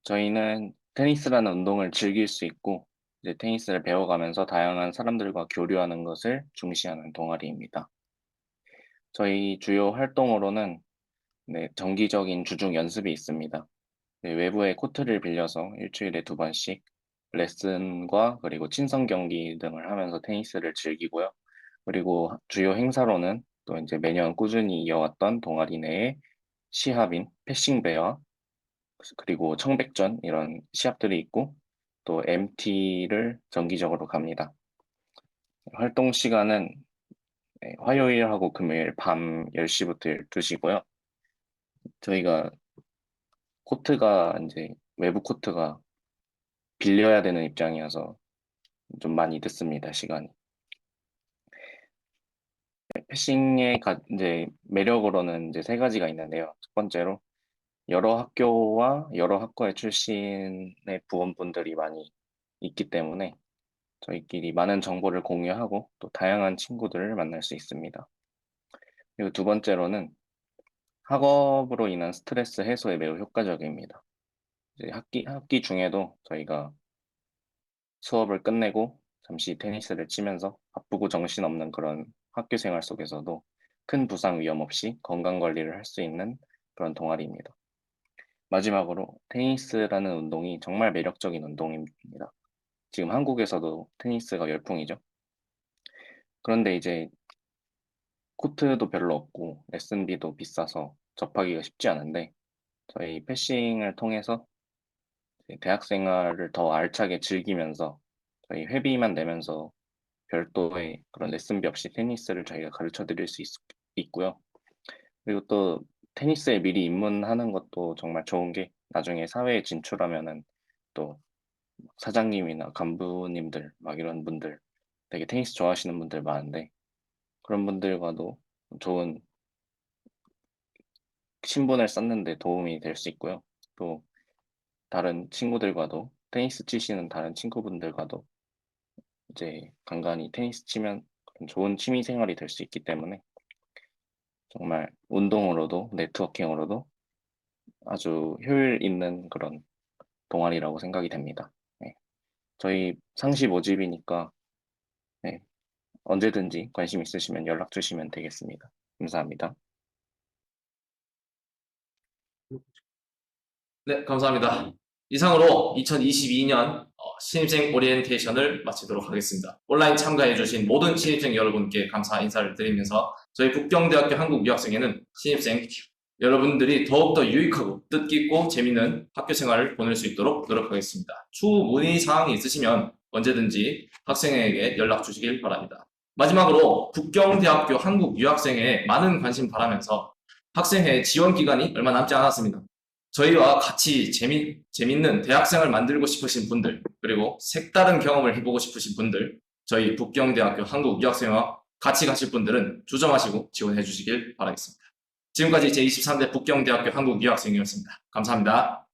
저희는 테니스라는 운동을 즐길 수 있고 이제 테니스를 배워가면서 다양한 사람들과 교류하는 것을 중시하는 동아리입니다. 저희 주요 활동으로는 정기적인 주중 연습이 있습니다. 외부의 코트를 빌려서 일주일에 2번씩 레슨과 그리고 친선 경기 등을 하면서 테니스를 즐기고요. 그리고 주요 행사로는 또 이제 매년 꾸준히 이어왔던 동아리 내의 시합인 패싱배와 그리고 청백전 이런 시합들이 있고 또 MT를 정기적으로 갑니다. 활동 시간은 화요일하고 금요일 밤 10시부터 12시고요. 저희가 코트가 이제 외부 코트가 빌려야 되는 입장이어서 좀 많이 늦습니다, 시간이. 패싱의 이제 매력으로는 이제 3가지가 있는데요. 첫 번째로 여러 학교와 여러 학과의 출신의 부원분들이 많이 있기 때문에 저희끼리 많은 정보를 공유하고 또 다양한 친구들을 만날 수 있습니다. 그리고 두 번째로는 학업으로 인한 스트레스 해소에 매우 효과적입니다. 이제 학기 중에도 저희가 수업을 끝내고 잠시 테니스를 치면서 바쁘고 정신없는 그런 학교 생활 속에서도 큰 부상 위험 없이 건강 관리를 할 수 있는 그런 동아리입니다. 마지막으로 테니스라는 운동이 정말 매력적인 운동입니다. 지금 한국에서도 테니스가 열풍이죠. 그런데 이제 코트도 별로 없고 레슨비도 비싸서 접하기가 쉽지 않은데 저희 패싱을 통해서 대학 생활을 더 알차게 즐기면서 저희 회비만 내면서 별도의 그런 레슨비 없이 테니스를 저희가 가르쳐 드릴 수 있고요. 그리고 또 테니스에 미리 입문하는 것도 정말 좋은 게 나중에 사회에 진출하면은 또 사장님이나 간부님들 막 이런 분들 되게 테니스 좋아하시는 분들 많은데 그런 분들과도 좋은 신분을 쌓는 데 도움이 될 수 있고요. 또 다른 친구들과도 테니스 치시는 다른 친구분들과도 이제 간간히 테니스 치면 좋은 취미 생활이 될 수 있기 때문에 정말 운동으로도 네트워킹으로도 아주 효율 있는 그런 동아리라고 생각이 됩니다. 네. 저희 상시 모집이니까 네, 언제든지 관심 있으시면 연락 주시면 되겠습니다. 감사합니다. 네, 감사합니다. 이상으로 2022년 신입생 오리엔테이션을 마치도록 하겠습니다. 온라인 참가해주신 모든 신입생 여러분께 감사 인사를 드리면서 저희 북경대학교 한국유학생에는 신입생 여러분들이 더욱더 유익하고 뜻깊고 재미있는 학교 생활을 보낼 수 있도록 노력하겠습니다. 추후 문의 사항이 있으시면 언제든지 학생에게 연락 주시길 바랍니다. 마지막으로 북경대학교 한국유학생에 많은 관심 바라면서 학생회 지원 기간이 얼마 남지 않았습니다. 저희와 같이 재밌는 대학생을 만들고 싶으신 분들, 그리고 색다른 경험을 해보고 싶으신 분들, 저희 북경대학교 한국유학생회와 같이 가실 분들은 주점하시고 지원해 주시길 바라겠습니다. 지금까지 제23대 북경대학교 한국유학생이었습니다. 감사합니다.